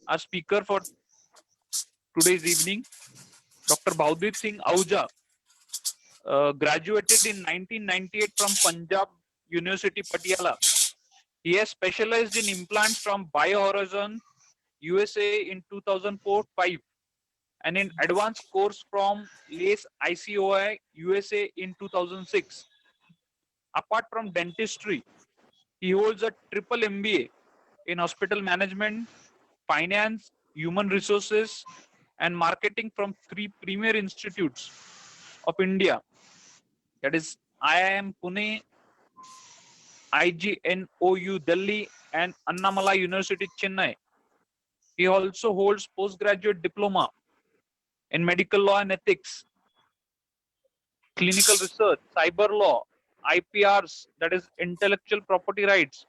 Our speaker for today's evening, Dr. Bhavdeep Singh Ahuja, graduated in 1998 from Punjab University, Patiala. He has specialized in implants from BioHorizon USA in 2004-5 and in advanced course from LACE ICOI USA in 2006. Apart from dentistry, he holds a triple MBA in hospital management, finance, human resources, and marketing from three premier institutes of India, that is IIM Pune, IGNOU Delhi, and Annamalai University Chennai. He also holds postgraduate diploma in medical law and ethics, clinical research, cyber law, IPRs, that is intellectual property rights,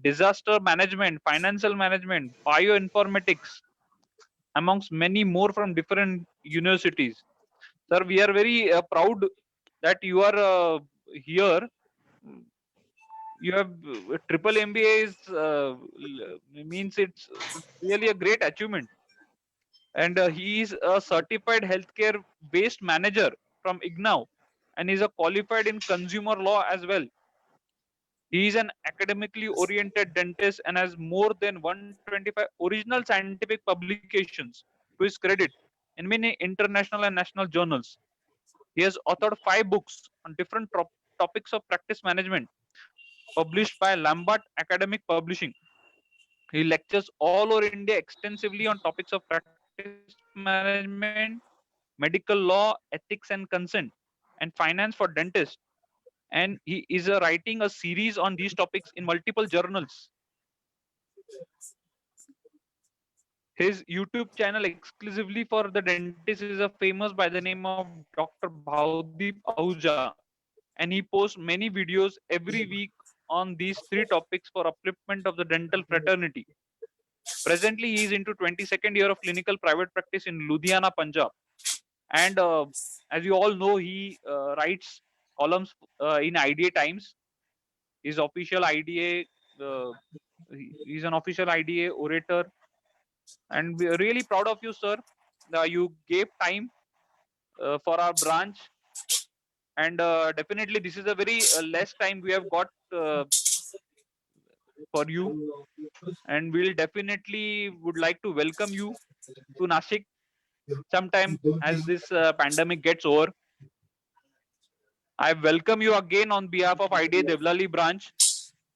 disaster management, financial management, bioinformatics, amongst many more from different universities. Sir, we are very proud that you are here. You have triple MBA is means it's really a great achievement. And he is a certified healthcare based manager from IGNOU and is a qualified in consumer law as well. He is an academically oriented dentist and has more than 125 original scientific publications to his credit in many international and national journals. He has authored 5 books on different topics of practice management, published by Lambert Academic Publishing. He lectures all over India extensively on topics of practice management, medical law, ethics and consent, and finance for dentists. And he is writing a series on these topics in multiple journals. His YouTube channel exclusively for the dentist is a famous by the name of Dr. Bhavdeep Ahuja, and he posts many videos every week on these 3 topics for upliftment of the dental fraternity. Presently, he is into 22nd year of clinical private practice in Ludhiana, Punjab. And as you all know, he writes columns in IDA Times. His official IDA, he's an official IDA orator, and we are really proud of you, sir. You gave time for our branch, and definitely this is a very less time we have got for you, and we'll definitely would like to welcome you to Nashik sometime as this pandemic gets over. I welcome you again on behalf of IDA Devlali branch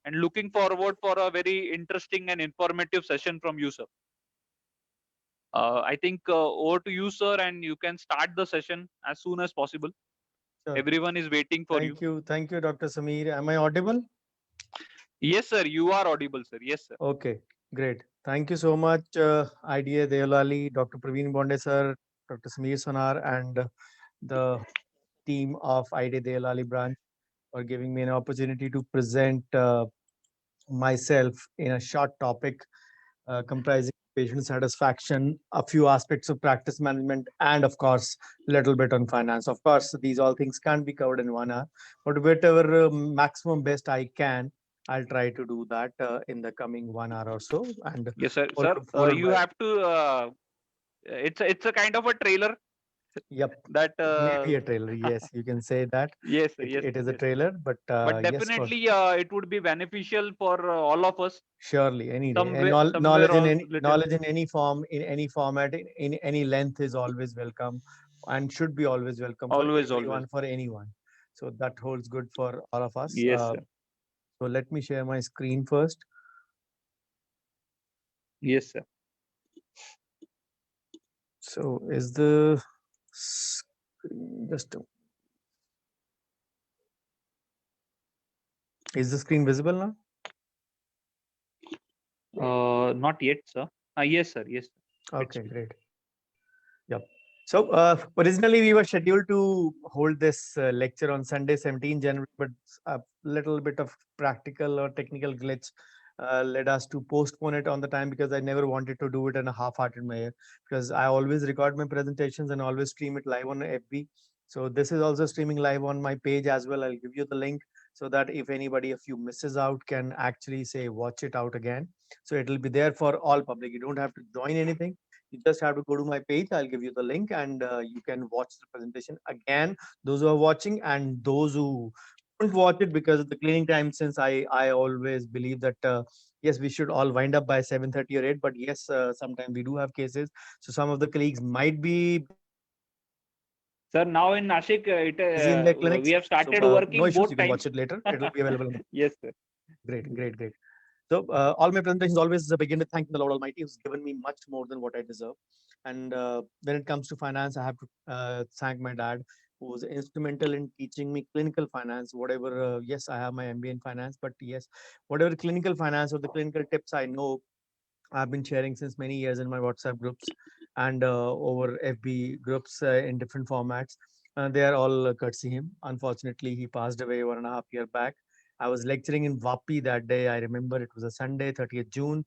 and looking forward for a very interesting and informative session from you, sir. I think over to you, sir, and you can start the session as soon as possible. Sure. Everyone is waiting for you. Thank you, Dr. Sameer. Am I audible? Yes, sir, you are audible, sir. Yes, sir. Okay, great. Thank you so much, IDA Devlali, Dr. Praveen Bonde sir, Dr. Sameer Sonar, and the team of IDA Devlali branch for giving me an opportunity to present myself in a short topic comprising patient satisfaction, a few aspects of practice management, and of course, a little bit on finance. Of course, these all things can't be covered in 1 hour, but whatever maximum best I can, I'll try to do that in the coming 1 hour or so. And Yes, sir. Sir, you have to. It's a kind of a trailer. Yep. That Maybe a trailer. Yes, you can say that. yes, sir, It is a yes. trailer, but yes, Definitely it would be beneficial for all of us. surely any day. And Somewhere or little. knowledge in any form, in any format, in any length is always welcome, and should be always welcome for Always, everyone, always. for anyone. So that holds good for all of us. Yes, sir. So let me share my screen first. Yes, sir. So is the just is the screen visible now? Not yet, sir. Yes, sir. Yes. Sir. Okay, great. Yep. So originally we were scheduled to hold this lecture on Sunday, 17 January, but a little bit of practical or technical glitch led us to postpone it on the time, because I never wanted to do it in a half-hearted manner, because I always record my presentations and always stream it live on FB. So this is also streaming live on my page as well. I'll give you the link so that if anybody of you misses out can actually say watch it out again. So it will be there for all public. You don't have to join anything. You just have to go to my page. I'll give you the link, and you can watch the presentation again. Those who are watching and those who don't watch it because of the cleaning time, since I always believe that yes, we should all wind up by 7:30 or 8. But yes, sometimes we do have cases. So some of the colleagues might be busy in their clinics. Sir, now in So Nashik, no issues. You can watch we it have later. started It'll be working available both on the. times. Yes, sir. Great, great, great. So all my presentations always begin with thanking the Lord Almighty, who's given me much more than what I deserve. And when it comes to finance, I have to thank my dad, who was instrumental in teaching me clinical finance. Whatever, yes, I have my MBA in finance, but yes, whatever clinical finance or the clinical tips I know, I've been sharing since many years in my WhatsApp groups and over FB groups in different formats. They are all courtesy him. Unfortunately, he passed away 1.5 years back. I was lecturing in Vapi that day. I remember it was a Sunday, 30th June.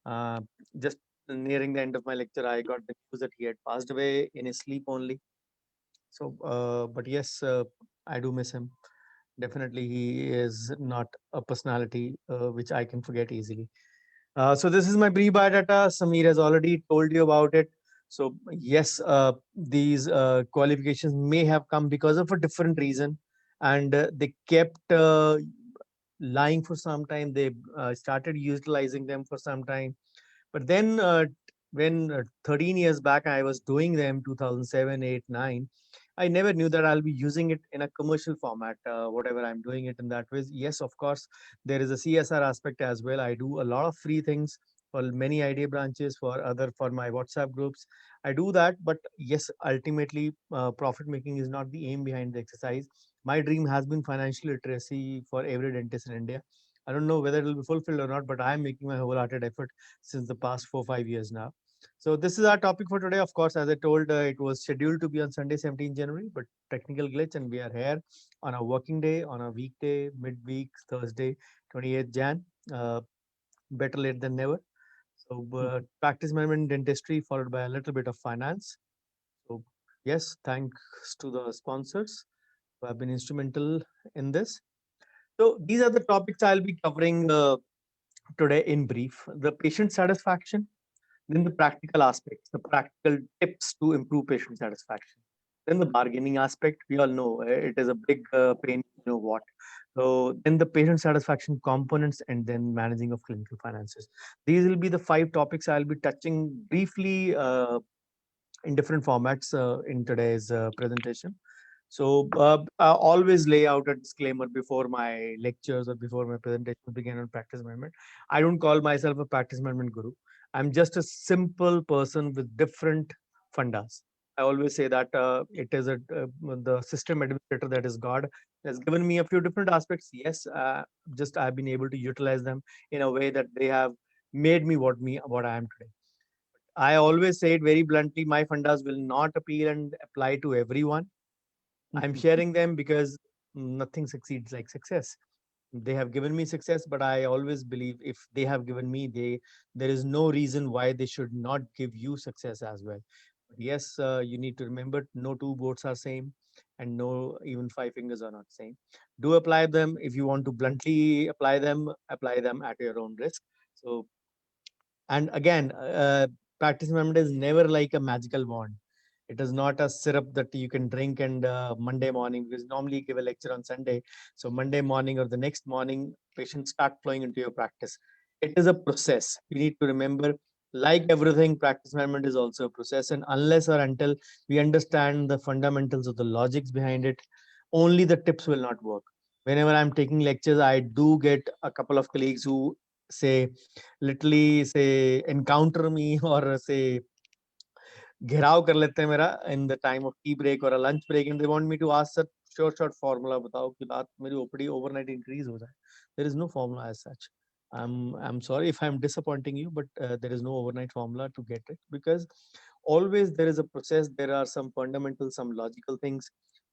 Uh, just nearing the end of my lecture, I got the news that he had passed away in his sleep only. So, but yes, I do miss him. Definitely, he is not a personality which I can forget easily. So this is my brief biodata. Samir has already told you about it. So yes, these qualifications may have come because of a different reason, and they kept lying for some time. They started utilizing them for some time, but then when 13 years back I was doing them, 2007, 8, 9, I never knew that I'll be using it in a commercial format. Whatever I'm doing it in that way. Yes, of course, there is a CSR aspect as well. I do a lot of free things for many idea branches, for my WhatsApp groups. I do that, but yes, ultimately, profit making is not the aim behind the exercise. My dream has been financial literacy for every dentist in India. I don't know whether it will be fulfilled or not, but I'm making my wholehearted effort since the past 4 5 years now. So this is our topic for today. Of course, as I told, it was scheduled to be on Sunday, 17 January, but technical glitch, and we are here on a working day, on a weekday, midweek, Thursday, 28th Jan. Better late than never. So practice management in dentistry followed by a little bit of finance. So yes, thanks to the sponsors who have been instrumental in this. So these are the topics I'll be covering today in brief. The patient satisfaction, then the practical aspects, the practical tips to improve patient satisfaction. Then the bargaining aspect, we all know it is a big pain, you know what. So then the patient satisfaction components, and then managing of clinical finances. These will be the five topics I'll be touching briefly in different formats in today's presentation. So I always lay out a disclaimer before my lectures or before my presentations begin on practice management. I don't call myself a practice management guru. I'm just a simple person with different fundas. I always say that it is the system administrator, that is God, has given me a few different aspects. Yes, just I've been able to utilize them in a way that they have made me what I am today. I always say it very bluntly, my fundas will not appeal and apply to everyone. I'm sharing them because nothing succeeds like success. They have given me success, but I always believe if they have given me, there is no reason why they should not give you success as well. But yes, you need to remember no two boats are same, and no even five fingers are not same. Do apply them if you want to bluntly apply them. Apply them at your own risk. So and again, practice management is never like a magical wand. It is not a syrup that you can drink and Monday morning, because normally you give a lecture on Sunday. So Monday morning or the next morning, patients start flowing into your practice. It is a process. You need to remember, like everything, practice management is also a process. And unless or until we understand the fundamentals of the logics behind it, only the tips will not work. Whenever I'm taking lectures, I do get a couple of colleagues who say, literally say encounter me or say घेराव कर लेते हैं मेरा in the time of tea break or a lunch break, and they want me to ask, sir, short formula बताओ कि बात मेरी OPD overnight increase हो जाए. There is no formula as such. I'm sorry if I'm disappointing you, but there is no overnight formula to get it, because always there is a process. There are some fundamentals, some logical things.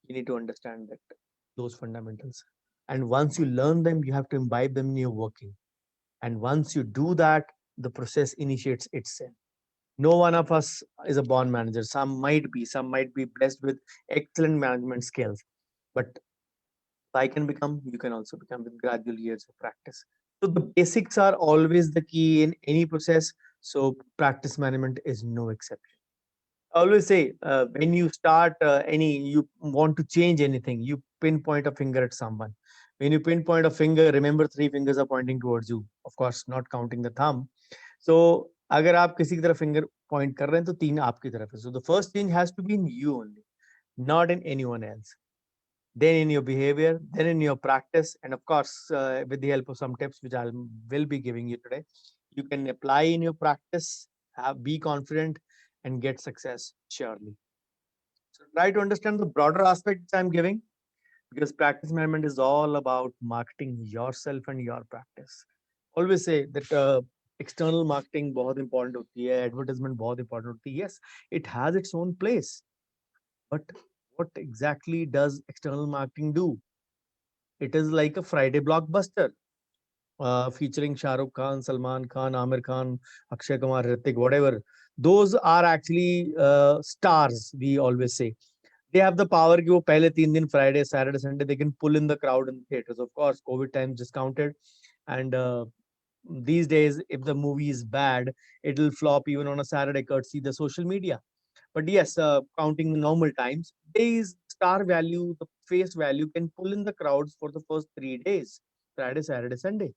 You need to understand that those fundamentals, and once you learn them, you have to imbibe them in your working. And once you do that, the process initiates itself. No one of us is a born manager. Some might be blessed with excellent management skills. But I can become, you can also become with gradual years of practice. So the basics are always the key in any process. So practice management is no exception. I always say when you start you want to change anything, you pinpoint a finger at someone. When you pinpoint a finger, remember three fingers are pointing towards you. Of course, not counting the thumb. So अगर आप किसी की तरफ finger point कर रहे हैं तो तीन आपकी तरफ है. So the first change has to be in you only, not in anyone else. Then in your behavior, then in your practice, and of course, with the help of some tips which I will be giving you today, you can apply in your practice, be confident, and get success surely. So try to understand the broader aspects I'm giving because practice management is all about marketing yourself and your practice. Always say that external marketing बहुत important होती है, advertisement बहुत important होती है. Yes, it has its own place, but what exactly does external marketing do? It is like a Friday blockbuster featuring Shah Rukh Khan, Salman Khan, Amir Khan, Akshay Kumar, Hrithik, whatever. Those are actually stars, we always say. They have the power कि वो पहले 3 दिन Friday, Saturday, Sunday they can pull in the crowd in the theaters. Of course, COVID times discounted, and these days if the movie is bad, it will flop even on a Saturday courtesy the social media. But yes, counting the normal times, days star value, the face value can pull in the crowds for the first 3 days, Friday, Saturday, Sunday.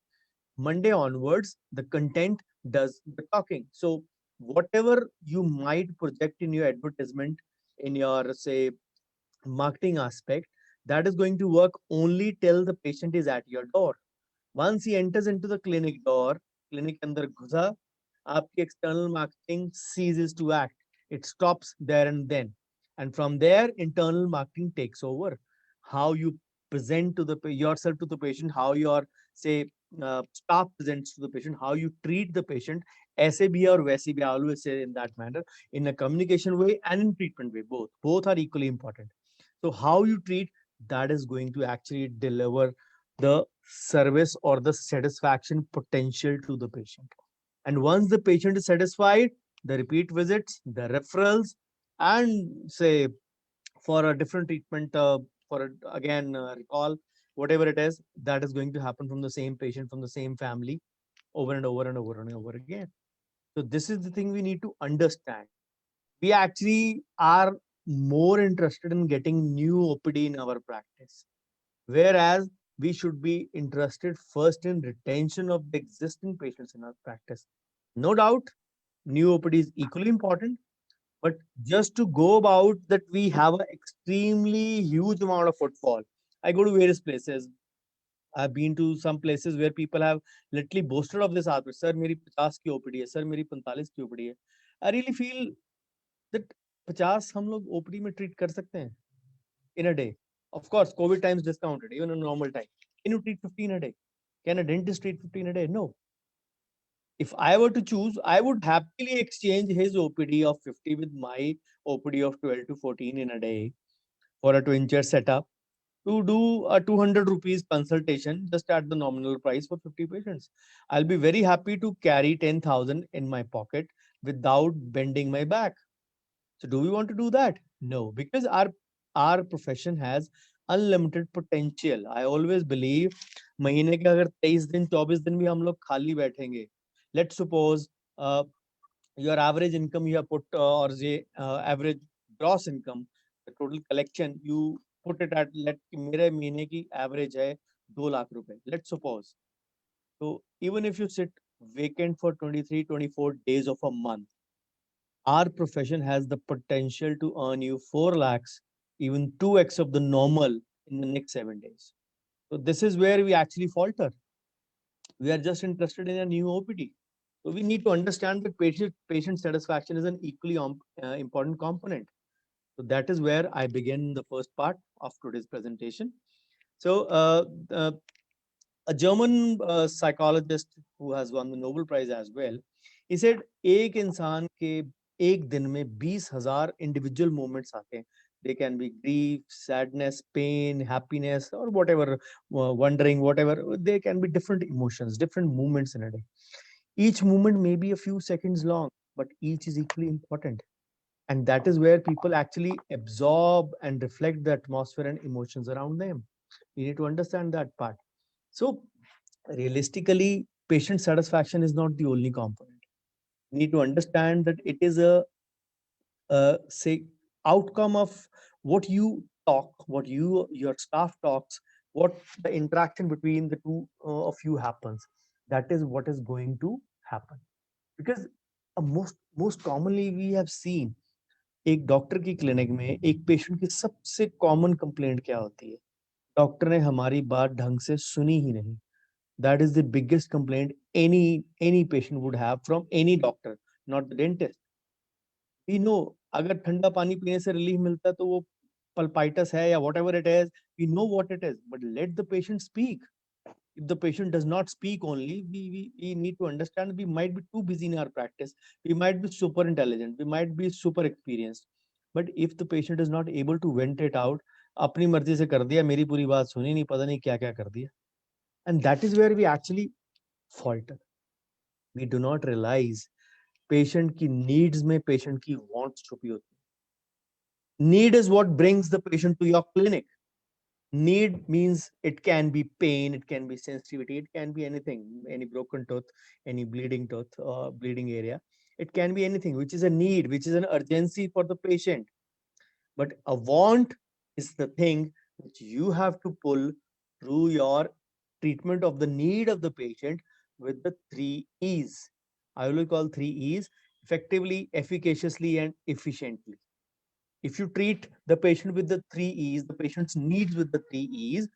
Monday onwards, the content does the talking. So whatever you might project in your advertisement, in your say marketing aspect, that is going to work only till the patient is at your door. Once he enters into the clinic door, clinic अंदर घुसा, आपकी external marketing ceases to act. It stops there and then. And from there, internal marketing takes over. How you present to yourself to the patient, how your say staff presents to the patient, how you treat the patient, ऐसे भी है और वैसे भी. I always say in that manner, in a communication way and in treatment way, both are equally important. So how you treat, that is going to actually deliver the service or the satisfaction potential to the patient. And once the patient is satisfied, the repeat visits, the referrals, and say for a different treatment, again recall, whatever it is, that is going to happen from the same patient, from the same family, over and over and over and over again. So this is the thing we need to understand. We actually are more interested in getting new OPD in our practice, whereas we should be interested first in retention of the existing patients in our practice. No doubt, new OPD is equally important, but just to go about that, we have an extremely huge amount of footfall. I go to various places. I've been to some places where people have literally boasted of this aspect. Sir, मेरी 50 की OPD है. Sir, मेरी 45 की OPD है. I really feel that 50 हम लोग OPD में treat कर सकते हैं in a day. Of course, COVID times discounted, even in normal time. Can you treat 15 a day? Can a dentist treat 15 a day? No. If I were to choose, I would happily exchange his OPD of 50 with my OPD of 12 to 14 in a day for a twin chair setup to do a 200 rupees consultation just at the nominal price for 50 patients. I'll be very happy to carry 10,000 in my pocket without bending my back. So do we want to do that? No, because our profession has unlimited potential. I always believe महीने के अगर 23 दिन 24 दिन भी हम लोग खाली बैठेंगे, let's suppose your average income you have put or the average gross income, the total collection you put it at, let मेरे महीने की average है 2 लाख रुपए, let's suppose. So even if you sit vacant for 23 24 days of a month, our profession has the potential to earn you 4 lakhs, even 2x of the normal in the next 7 days. So this is where we actually falter. We are just interested in a new OPD. So we need to understand that patient satisfaction is an equally important component. So that is where I begin the first part of today's presentation. So a German psychologist who has won the Nobel Prize as well, he said एक इंसान के एक दिन में 20,000 individual moments आते हैं. They can be grief, sadness, pain, happiness, or whatever, wondering, whatever. They can be different emotions, different movements in a day. Each movement may be a few seconds long, but each is equally important. And that is where people actually absorb and reflect the atmosphere and emotions around them. You need to understand that part. So realistically, patient satisfaction is not the only component. You need to understand that it is a say outcome of what you talk, what your staff talks, what the interaction between the two of you happens. That is what is going to happen. Because most commonly we have seen एक doctor की clinic में एक patient की सबसे common complaint क्या होती है? Doctor ने हमारी बात ढंग से सुनी ही नहीं. That is the biggest complaint any patient would have from any doctor, not the dentist. We know अगर ठंडा पानी पीने से रिलीफ मिलता है तो वो पल्पाइटस है या whatever it is, we know what it is, but let the patient speak. If the patient does not speak only, we need to understand we might be too busy in our practice, we might be super intelligent, we might be super experienced, but if the patient is not able to vent it out, अपनी मर्जी से कर दिया, मेरी पूरी बात सुनी नहीं, पता नहीं क्या क्या कर दिया, and that is where we actually falter. We do not realize patient की needs में patient की wants छुपी होती है. Need is what brings the patient to your clinic. Need means it can be pain, it can be sensitivity, it can be anything, any broken tooth, any bleeding tooth, bleeding area. It can be anything, which is a need, which is an urgency for the patient. But a want is the thing which you have to pull through your treatment of the need of the patient with the 3 E's. I will call 3 E's: effectively, efficaciously, and efficiently. If you treat the patient with the 3 E's, the patient's needs with the 3 E's,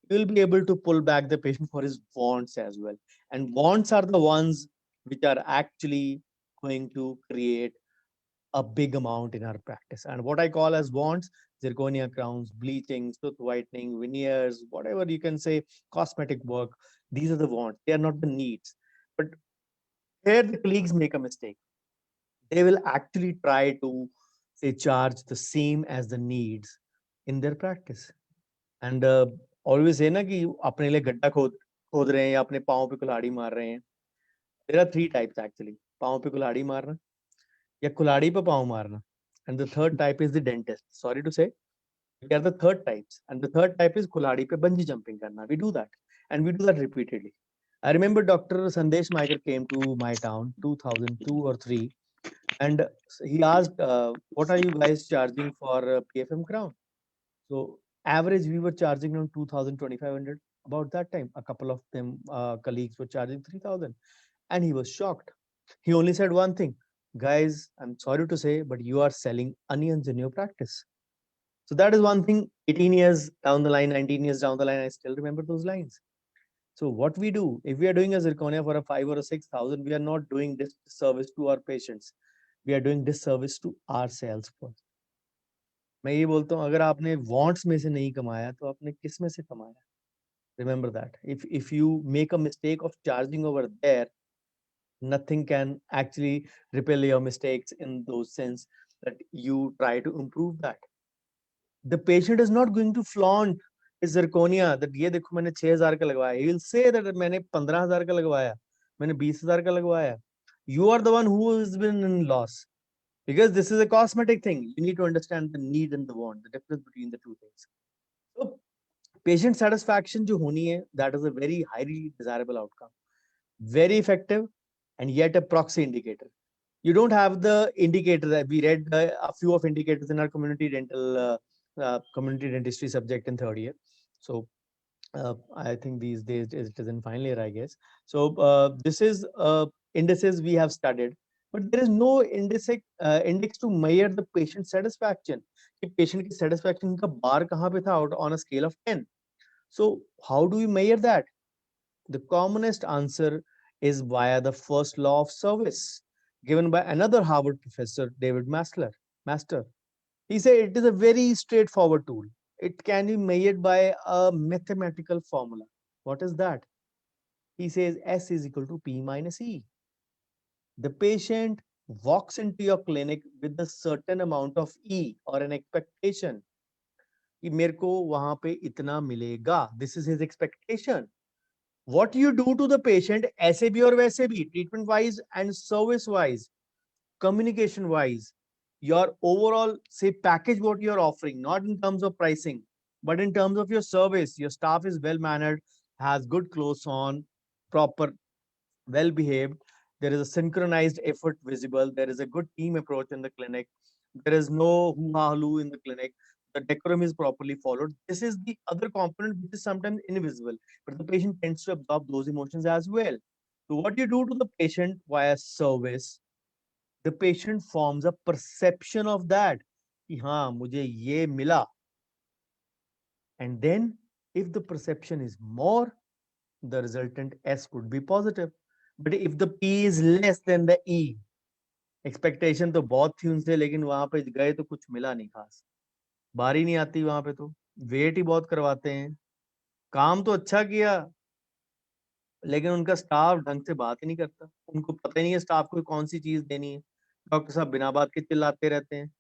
you will be able to pull back the patient for his wants as well. And wants are the ones which are actually going to create a big amount in our practice. And what I call as wants: zirconia crowns, bleaching, tooth whitening, veneers, whatever you can say, cosmetic work. These are the wants. They are not the needs. But here the colleagues make a mistake. They will actually try to say charge the same as the needs in their practice. And always say ना कि अपने लिए गड्ढा खोद रहे हैं या अपने पाँव पे कुल्हाड़ी मार रहे हैं. There are 3 types actually: पाँव पे कुल्हाड़ी मारना या कुल्हाड़ी पे पाँव मारना. And the third type is the dentist. Sorry to say, we are the third types. And the third type is कुल्हाड़ी पे bungee jumping करना. We do that, and we do that repeatedly. I remember Dr. Sandesh Maiker came to my town 2002 or 3, and he asked, what are you guys charging for PFM crown? So average we were charging around 2000, 2500. About that time, a couple of them colleagues were charging 3000, and he was shocked. He only said one thing: guys, I'm sorry to say, but you are selling onions in your practice. So that is one thing. 18 years down the line, 19 years down the line, I still remember those lines. So what we do, if we are doing a zirconia for a 5 or a 6,000, we are not doing this service to our patients. We are doing disservice to ourselves first. मैं ये बोलता हूँ, अगर आपने wants में से नहीं कमाया तो आपने किस में से कमाया? Remember that. If you make a mistake of charging over there, nothing can actually repel your mistakes in those sense that you try to improve that. The patient is not going to flaunt his zirconia that ये देखो मैंने 6,000 का लगवाया. He will say that मैंने 15,000 का लगवाया, मैंने 20,000 का लगवाया. You are the one who has been in loss. Because this is a cosmetic thing. You need to understand the need and the want, the difference between the two things. So patient satisfaction जो होनी है, that is a very highly desirable outcome. Very effective, and yet a proxy indicator. You don't have the indicator that we read a few of indicators in our community dental community dentistry subject in 3rd year. So I think these days it is in final year, I guess. So this is indices we have studied, but there is no index to measure the patient satisfaction. कि patient की satisfaction का bar कहाँ पे था out on a scale of 10. So how do we measure that? The commonest answer is via the first law of service, given by another Harvard professor, David Master. He said it is a very straightforward tool. It can be measured by a mathematical formula. What is that? He says S is equal to P minus E. The patient walks into your clinic with a certain amount of E or an expectation कि मेरे को वहां पे इतना मिलेगा. This is his expectation. What you do to the patient, ऐसे भी और वैसे भी, treatment wise and service wise, communication wise, your overall say package what you're offering, not in terms of pricing, but in terms of your service. Your staff is well mannered, has good clothes on, proper, well behaved. There is a synchronized effort visible. There is a good team approach in the clinic. There is no hoo-ha-loo in the clinic. The decorum is properly followed. This is the other component which is sometimes invisible, but the patient tends to absorb those emotions as well. So, what you do to the patient via service, the patient forms a perception of that. कि हाँ मुझे ये मिला. And then, if the perception is more, the resultant S would be positive. But if the P is less than the E, expectation तो बहुत थी उनसे, लेकिन वहां पे गए तो कुछ मिला नहीं खास. बारी नहीं आती वहां पे, तो वेट ही बहुत करवाते हैं. काम तो अच्छा किया, लेकिन उनका स्टाफ ढंग से बात ही नहीं करता. उनको पता ही नहीं है स्टाफ को कौन सी चीज देनी है. डॉक्टर साहब बिना बात के चिल्लाते रहते हैं.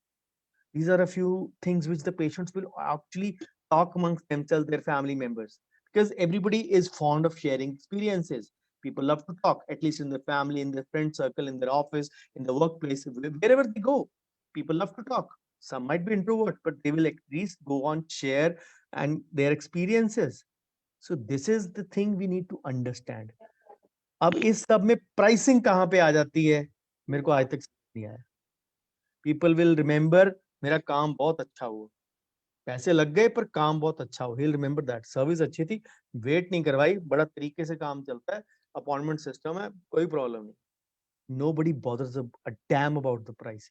These are a few things which the patients will actually talk amongst themselves, their family members, because everybody is fond of sharing experiences. People love to talk, at least in their family, in their friend circle, in their office, in the workplace, wherever they go. People love to talk. Some might be introvert, but they will at least go on share and their experiences. So this is the thing we need to understand. अब इस सब में pricing कहाँ पे आ जाती है, मेरे को आज तक समझ नहीं आया. पीपल विल रिमेंबर मेरा काम बहुत अच्छा हुआ, पैसे लग गए पर काम बहुत अच्छा हुआ. He will remember that service अच्छी थी, वेट नहीं करवाई, बड़ा तरीके से काम चलता है, अपॉइंटमेंट सिस्टम है, कोई प्रॉब्लम नहीं. Nobody bothers a damn about the price.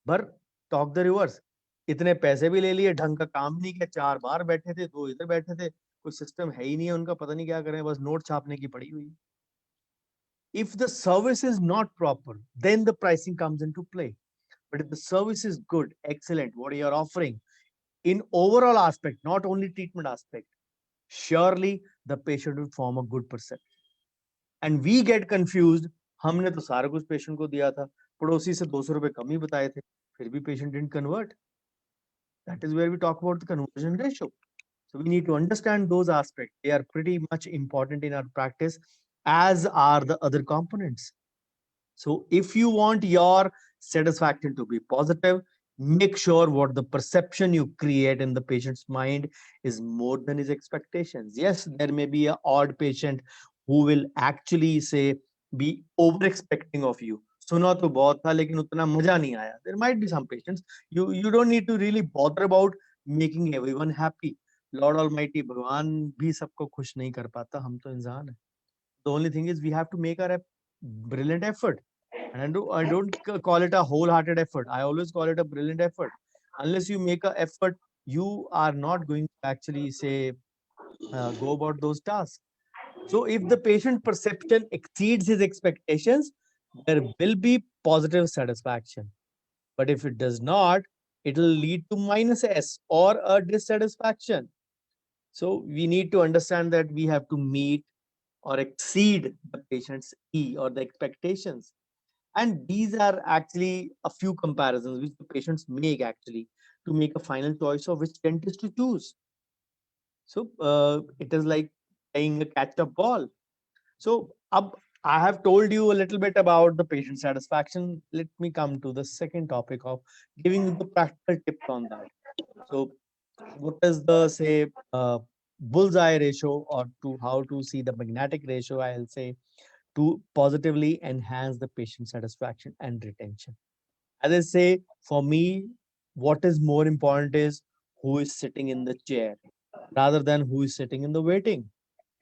पर टॉक द रिवर्स, इतने पैसे भी ले लिए, ढंग का काम नहीं किया, 4 बार बैठे थे, 2 इधर बैठे थे, कोई सिस्टम है ही नहीं है उनका, पता नहीं क्या करें, बस नोट छापने की पड़ी हुई. If the service is not proper, then the pricing comes into play. But if the service is good, excellent, what you are offering in overall aspect, not only treatment aspect, surely the patient will form a good perception. And we get confused. हमने तो सारा कुछ patient को दिया था, पड़ोसी से 200 रुपए कम ही बताए थे, फिर भी patient didn't convert. That is where we talk about the conversion ratio. So we need to understand those aspects. They are pretty much important in our practice, as are the other components. So if you want your satisfaction to be positive, make sure what the perception you create in the patient's mind is more than his expectations. Yes, there may be an odd patient who will actually say be over expecting of you. सुना तो बहुत था लेकिन उतना मजा नहीं आया. There might be some patients. You don't need to really bother about making everyone happy. Lord Almighty भगवान भी सबको खुश नहीं कर पाता, हम तो इंसान हैं. The only thing is we have to make our brilliant effort. And I don't call it a wholehearted effort. I always call it a brilliant effort. Unless you make an effort, you are not going to actually say go about those tasks. So if the patient perception exceeds his expectations, there will be positive satisfaction. But if it does not, it will lead to minus S or a dissatisfaction. So we need to understand that we have to meet or exceed the patient's E or the expectations. And these are actually a few comparisons which the patients make actually to make a final choice of which dentist to choose. So it is like playing a catch-up ball. So I have told you a little bit about the patient satisfaction. Let me come to the second topic of giving you the practical tips on that. So what is the say bullseye ratio, or to how to see the magnetic ratio, I'll say, to positively enhance the patient satisfaction and retention. As I say, for me, what is more important is who is sitting in the chair rather than who is sitting in the waiting.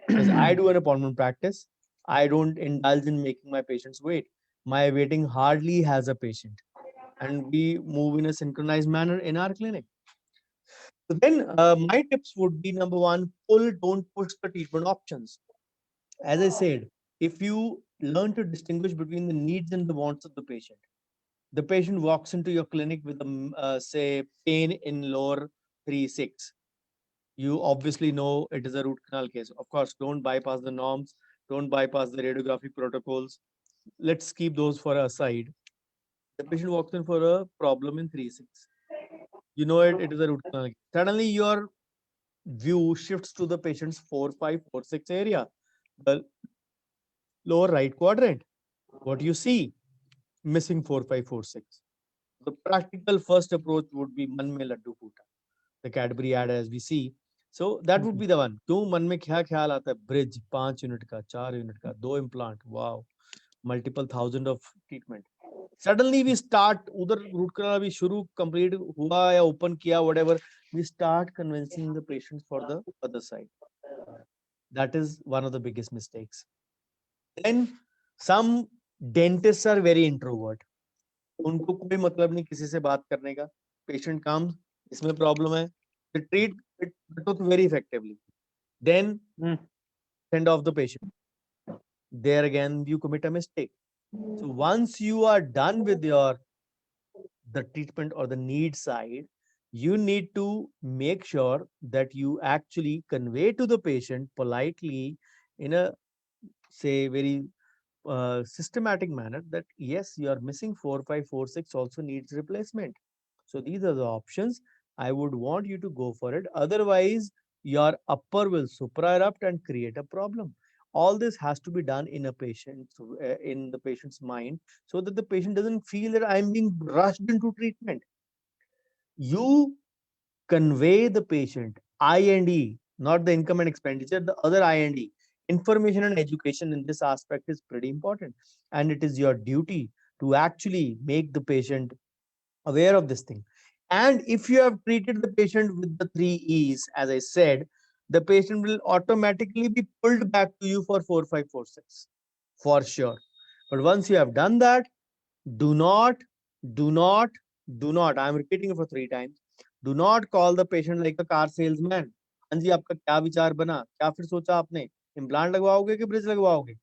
Because I do an appointment practice, I don't indulge in making my patients wait. My waiting hardly has a patient, and we move in a synchronized manner in our clinic. So then, my tips would be number one: pull, don't push the treatment options. As I said, if you learn to distinguish between the needs and the wants of the patient walks into your clinic with a say pain in lower 3/6. You obviously know it is a root canal case. Of course, don't bypass the norms, don't bypass the radiographic protocols. Let's keep those for aside. The patient walks in for a problem in 3/6. You know it is a root canal. Suddenly your view shifts to the patient's 4/5, 4/6 area, the lower right quadrant. What you see? Missing 4/5, 4/6. The practical first approach would be Man Mein Laddu Phoota, the Cadbury ad as we see. So that would be the one. क्यों मन में क्या ख्याल आता है? Bridge 5 unit का, 4 unit का, 2 implant, wow, multiple thousand of treatment. Suddenly we start उधर root canal अभी शुरू complete हुआ या open किया whatever, we start convincing the patients for the other side. That is one of the biggest mistakes. Then some dentists are very introvert. उनको कोई मतलब नहीं किसी से बात करने का. Patient comes, इसमें problem है. They treat it the tooth very effectively. Then send off the patient. There again you commit a mistake. So once you are done with your the treatment or the need side, you need to make sure that you actually convey to the patient politely in a say very systematic manner that yes, you are missing 4546 also needs replacement. So these are the options. I would want you to go for it. Otherwise, your upper will supra erupt and create a problem. All this has to be done in a patient, in the patient's mind, so that the patient doesn't feel that I'm being rushed into treatment. You convey the patient I&E, not the income and expenditure, the other I&E. Information and education in this aspect is pretty important, and it is your duty to actually make the patient aware of this thing. And if you have treated the patient with the 3 E's, as I said, the patient will automatically be pulled back to you for 4546 for sure. But once you have done that, do not, do not, do not, I am repeating it for 3 times, do not call the patient like a car salesman. हाँ जी, आपका क्या विचार बना, क्या फिर सोचा आपने, implant लगवाओगे कि bridge लगवाओगे?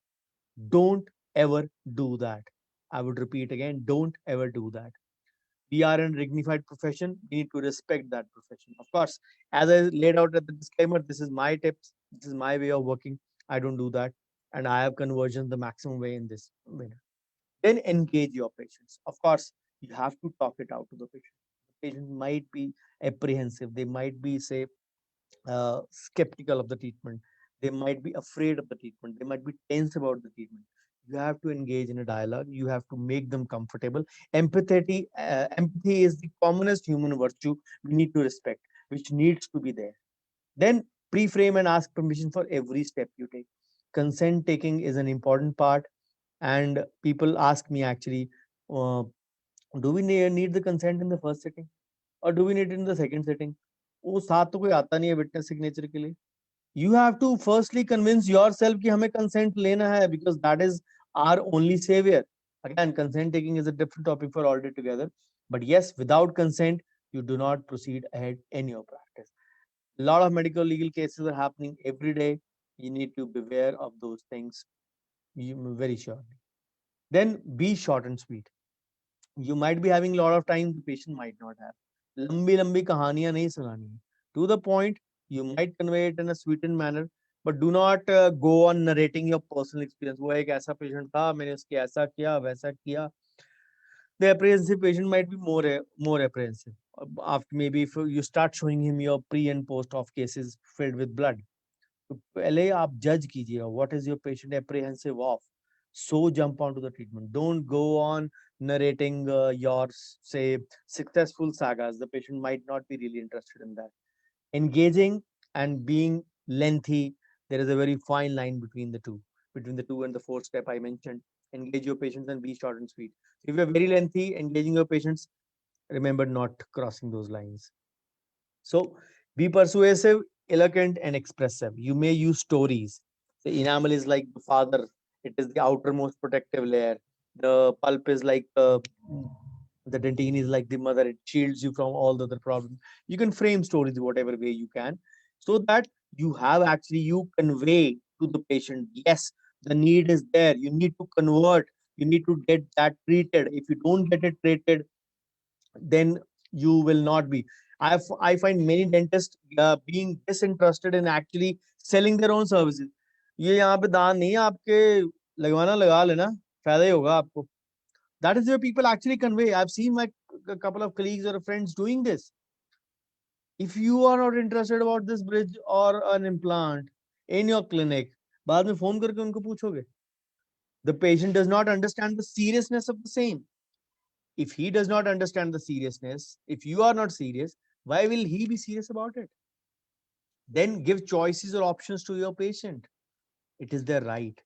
Don't ever do that. I would repeat again, don't ever do that. We are in a dignified profession. We need to respect that profession. Of course, as I laid out at the disclaimer, this is my tips. This is my way of working. I don't do that. And I have conversion the maximum way in this way. Then engage your patients. Of course, you have to talk it out to the patient. The patient might be apprehensive. They might be, say, skeptical of the treatment. They might be afraid of the treatment. They might be tense about the treatment. You have to engage in a dialogue. You have to make them comfortable. Empathy is the commonest human virtue we need to respect, which needs to be there. Then pre-frame and ask permission for every step you take. Consent taking is an important part, and people ask me actually, uh, do we need the consent in the first setting or do we need it in the second setting? वो साथ तो कोई आता नहीं है witness signature के लिए. You have to firstly convince yourself कि हमें consent लेना है, because that is our only savior. Again, consent taking is a different topic for all day together. But yes, without consent, you do not proceed ahead in your practice. A lot of medical legal cases are happening every day. You need to beware of those things very surely. Then be short and sweet. You might be having a lot of time, the patient might not have. लंबी लंबी कहानियां नहीं सुनानी है. To the point, you might convey it in a sweetened manner, but do not go on narrating your personal experience. वो एक ऐसा patient था, मैंने उसके ऐसा किया, वैसा किया. The apprehensive patient might be more apprehensive. After maybe if you start showing him your pre and post of cases filled with blood, तो पहले आप judge कीजिएगा what is your patient apprehensive of. So jump onto the treatment. Don't go on narrating your say successful sagas. The patient might not be really interested in that. Engaging and being lengthy, there is a very fine line between the two. Between the two and the fourth step I mentioned, engage your patients and be short and sweet. If you're very lengthy engaging your patients, remember not crossing those lines. So be persuasive, eloquent, and expressive. You may use stories. The enamel is like the father, it is the outermost protective layer. The pulp is like the dentine is like the mother, it shields you from all the other problems. You can frame stories whatever way you can, so that you have actually you convey to the patient, yes, the need is there. You need to convert, you need to get that treated. If you don't get it treated, then you will not be. I find many dentists being disinterested in actually selling their own services. ये यहाँ पे दान नहीं है आपके, लगवाना लगा लेना, फायदा ही होगा आपको. That is where people actually convey. I've seen my a couple of colleagues or friends doing this. If you are not interested about this bridge or an implant in your clinic, बाद में phone करके उनको पूछोगे. The patient does not understand the seriousness of the same. If he does not understand the seriousness, if you are not serious, why will he be serious about it? Then give choices or options to your patient. It is their right.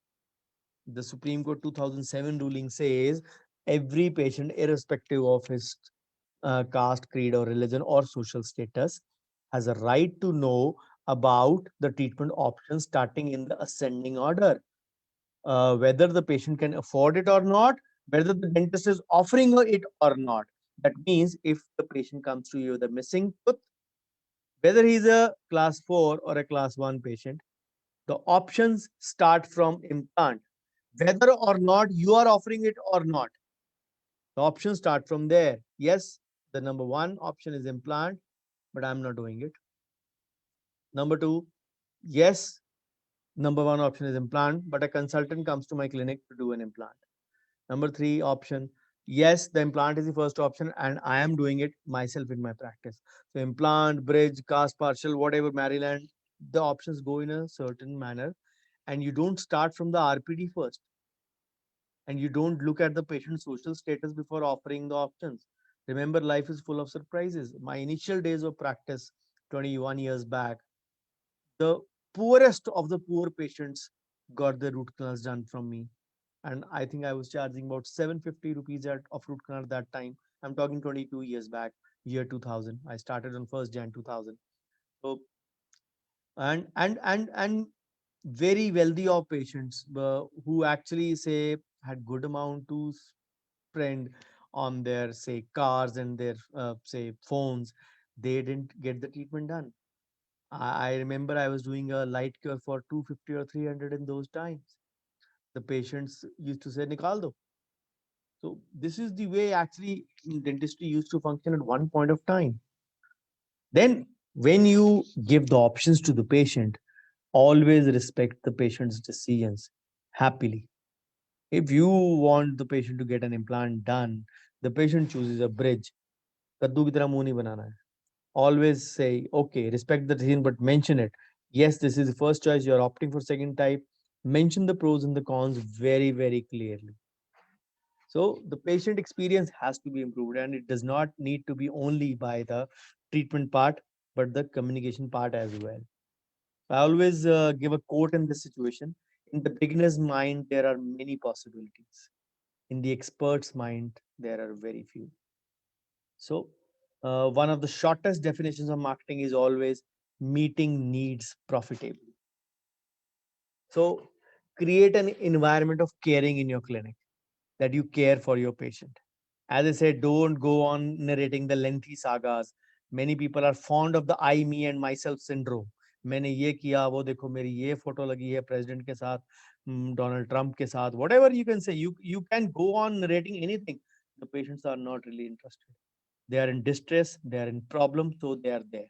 The Supreme Court 2007 ruling says every patient, irrespective of his caste, creed, or religion or social status, has a right to know about the treatment options starting in the ascending order. Whether the patient can afford it or not, whether the dentist is offering it or not. That means if the patient comes to you with a missing tooth, whether he's a class 4 or a class 1 patient, the options start from implant. Whether or not you are offering it or not, the options start from there. Yes, the number one option is implant, but I'm not doing it. Number two, yes, number one option is implant, but a consultant comes to my clinic to do an implant. Number three option, yes, the implant is the first option, and I am doing it myself in my practice. So implant, bridge, cast partial, whatever Maryland, the options go in a certain manner, and you don't start from the RPD first, and you don't look at the patient's social status before offering the options. Remember, life is full of surprises. My initial days of practice, 21 years back, the poorest of the poor patients got the root canals done from me, and I think I was charging about 750 rupees of root canal at that time. I'm talking 22 years back, year 2000. I started on 1st Jan 2000. So and very wealthy of patients who actually say had good amount to spend on their say cars and their say phones, they didn't get the treatment done. I remember I was doing a light cure for 250 or 300 in those times. The patients used to say Nikaldo. So this is the way actually dentistry used to function at one point of time. Then when you give the options to the patient, always respect the patient's decisions happily. If you want the patient to get an implant done, the patient chooses a bridge. कद्दू की तरह मुंह नहीं बनाना है. Always say, okay, respect the decision, but mention it. Yes, this is the first choice. You're opting for second type. Mention the pros and the cons very, very clearly. So the patient experience has to be improved, and it does not need to be only by the treatment part, but the communication part as well. I always give a quote in this situation. In the beginner's mind, there are many possibilities. In the expert's mind, there are very few. So, one of the shortest definitions of marketing is always meeting needs profitably. So, create an environment of caring in your clinic, that you care for your patient. As I said, don't go on narrating the lengthy sagas. Many people are fond of the I, me, and myself syndrome. मैंने ये किया, वो देखो मेरी ये photo लगी है president के साथ, डोनाल्ड ट्रंप के साथ, whatever you can say, you can go on narrating anything. The patients are not really interested. They are in distress, they are in problem, so they are there.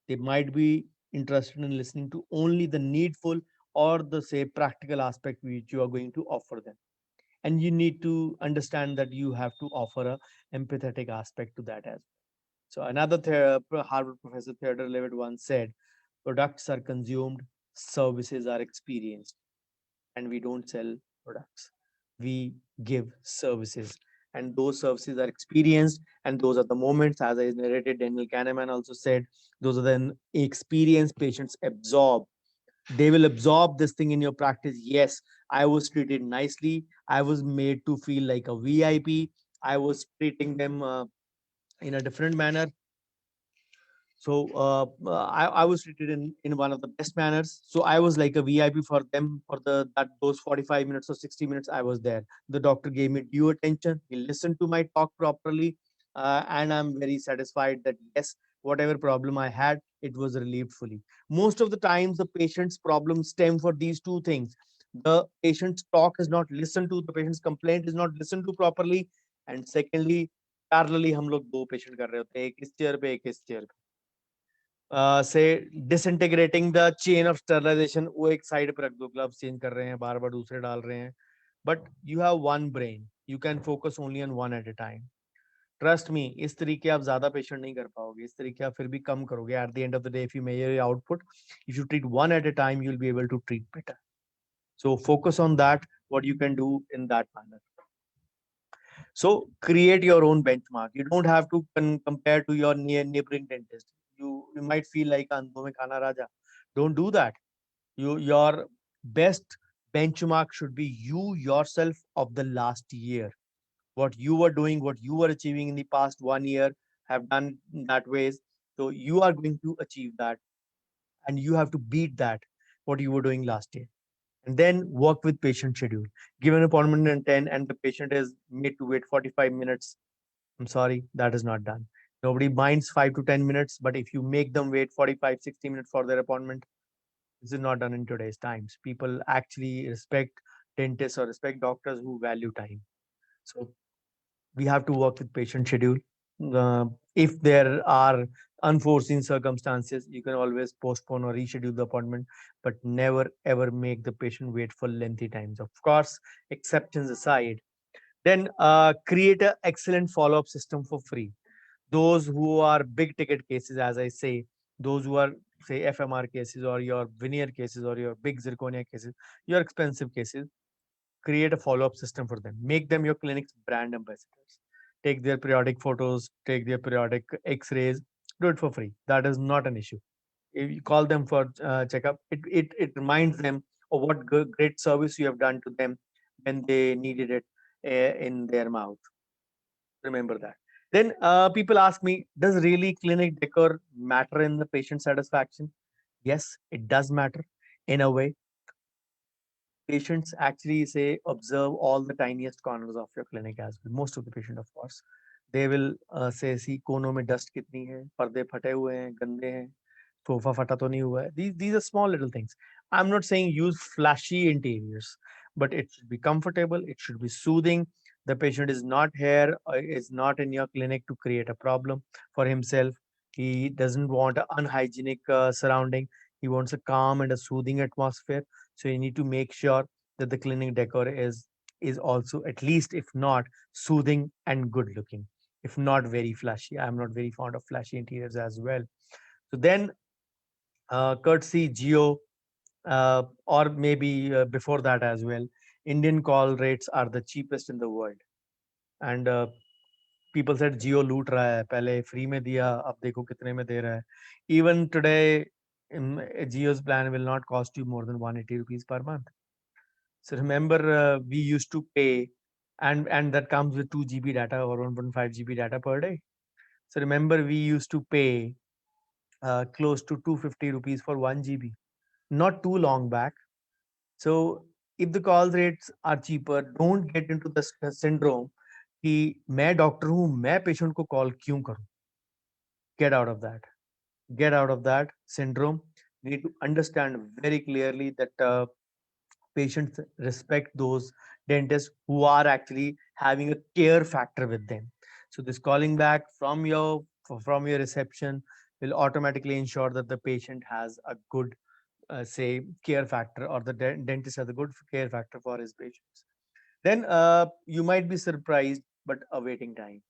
They might be interested in listening to only the needful or the say practical aspect which you are going to offer them, and you need to understand that you have to offer a empathetic aspect to that as well. So another Harvard professor Theodore Levitt once said, products are consumed, services are experienced, and we don't sell products, we give services, and those services are experienced, and those are the moments, as I narrated, Daniel Kahneman also said, those are the experience patients absorb. They will absorb this thing in your practice. Yes, I was treated nicely, I was made to feel like a VIP, I was treating them in a different manner. So I was treated in one of the best manners. So I was like a VIP for them for the that those 45 minutes or 60 minutes I was there. The doctor gave me due attention. He listened to my talk properly, and I'm very satisfied that yes, whatever problem I had, it was relieved fully. Most of the times, the patient's problems stem for these two things. The patient's talk is not listened to. The patient's complaint is not listened to properly, and secondly, parallelly हम लोग दो patient कर रहे होते हैं, एक इस chair पे एक इस chair पे. Say disintegrating the chain of sterilization, वो एक side पे रख दो, gloves change कर रहे हैं, बार बार दूसरे डाल रहे हैं. But you have one brain, you can focus only on one at a time. Trust me, इस तरीके आप ज्यादा पेशेंट नहीं कर पाओगे, इस तरीके आप फिर भी कम करोगे. At the end of the day, if you measure your output, if you treat one at a time, you'll be able to treat better. So focus on that, what you can do in that manner. So create your own benchmark. You don't have to compare to your neighboring dentist. You you might feel like Andho mein khana raja. Don't do that. Your best benchmark should be you yourself of the last year. What you were doing, what you were achieving in the past 1 year, have done that ways. So you are going to achieve that, and you have to beat that what you were doing last year. And then work with patient schedule. Give an appointment in 10 and the patient is made to wait 45 minutes. I'm sorry, that is not done. Nobody minds 5 to 10 minutes, but if you make them wait 45, 60 minutes for their appointment, this is not done in today's times. People actually respect dentists or respect doctors who value time. So we have to work with patient schedule. If there are unforeseen circumstances, you can always postpone or reschedule the appointment, but never ever make the patient wait for lengthy times. Of course, exceptions aside, then create an excellent follow-up system for free. Those who are big ticket cases, as I say, those who are say FMR cases or your veneer cases or your big zirconia cases, your expensive cases, create a follow-up system for them. Make them your clinic's brand ambassadors. Take their periodic photos, take their periodic X-rays, do it for free. That is not an issue. If you call them for checkup, it reminds them of what great service you have done to them when they needed it in their mouth. Remember that. Then people ask me, does really clinic decor matter in the patient satisfaction? Yes, it does matter in a way. Patients actually say observe all the tiniest corners of your clinic as well. Most of the patient, of course, they will say, see कोनों में dust कितनी है, पर्दे फटे हुए हैं, गंदे हैं, sofa फटा तो नहीं हुआ है. These are small little things. I'm not saying use flashy interiors, but it should be comfortable. It should be soothing. The patient is not here, is not in your clinic to create a problem for himself. He doesn't want an unhygienic surrounding. He wants a calm and a soothing atmosphere. So you need to make sure that the clinic decor is also, at least if not, soothing and good looking, if not very flashy. I'm not very fond of flashy interiors as well. So then courtesy geo, or maybe before that as well, Indian call rates are the cheapest in the world. And people said Jio loot raha hai, pehle free mein diya, ab dekho kitne mein de raha hai. Even today, Jio's plan will not cost you more than 180 rupees per month. So remember, we used to pay, and that comes with 2 GB data or 1.5 GB data per day. So remember, we used to pay close to 250 rupees for 1 GB, not too long back. So if the call rates are cheaper, don't get into the syndrome कि मैं doctor हूँ, मैं patient को call क्यों करूँ. Get out of that. Get out of that syndrome. We need to understand very clearly that patients respect those dentists who are actually having a care factor with them. So this calling back from your reception will automatically ensure that the patient has a good say care factor, or the dentist has a good care factor for his patients. Then you might be surprised, but a waiting time.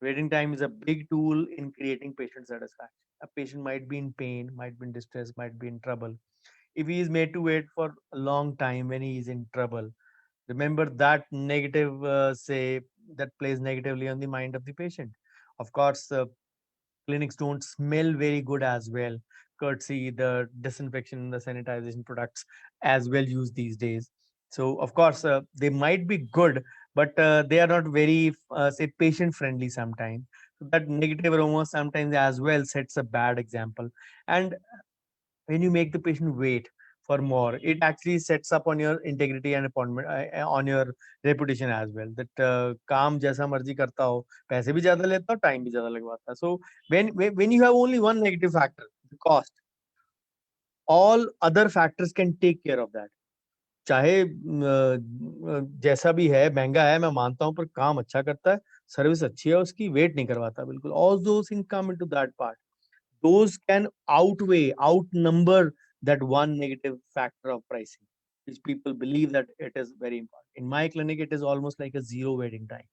Waiting time is a big tool in creating patient satisfaction. A patient might be in pain, might be in distress, might be in trouble. If he is made to wait for a long time when he is in trouble, remember that negative, say, that plays negatively on the mind of the patient. Of course, clinics don't smell very good as well, courtesy the disinfection, the sanitization products as well used these days. So of course they might be good, but they are not very say patient friendly sometimes. So that negative aroma sometimes as well sets a bad example. And when you make the patient wait for more, it actually sets up on your integrity and appointment, on your reputation as well, that काम जैसा मर्जी करता हो, पैसे भी ज्यादा लेता हो, टाइम भी ज्यादा लगवाता है. So when you have only one negative factor, the cost, all other factors can take care of that. चाहे जैसा भी है, महंगा है, मैं मानता हूँ, पर काम अच्छा करता है, सर्विस अच्छी है उसकी, वेट नहीं करवाता बिल्कुल. All those things come into that part. Those can outnumber that one negative factor of pricing, which people believe that it is very important. In my clinic, it is almost like a zero waiting time.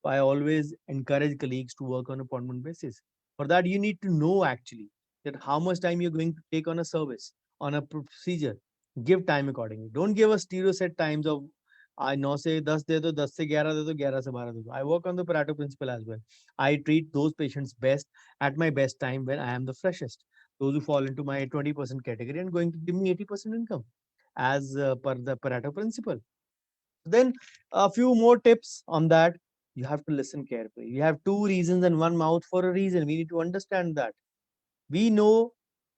So I always encourage colleagues to work on appointment basis. For that, you need to know actually that how much time you're going to take on a service, on a procedure. Give time accordingly. Don't give a stereo set times of I 9 से 10 दे दो, 10 से 11 दे दो, 11 से 12 दे दो. I work on the Pareto principle as well. I treat those patients best at my best time when I am the freshest. those who fall into my 20% category and going to give me 80% income as per the Pareto principle. Then a few more tips on that. You have to listen carefully. You have two reasons and one mouth for a reason. We need to understand that. We know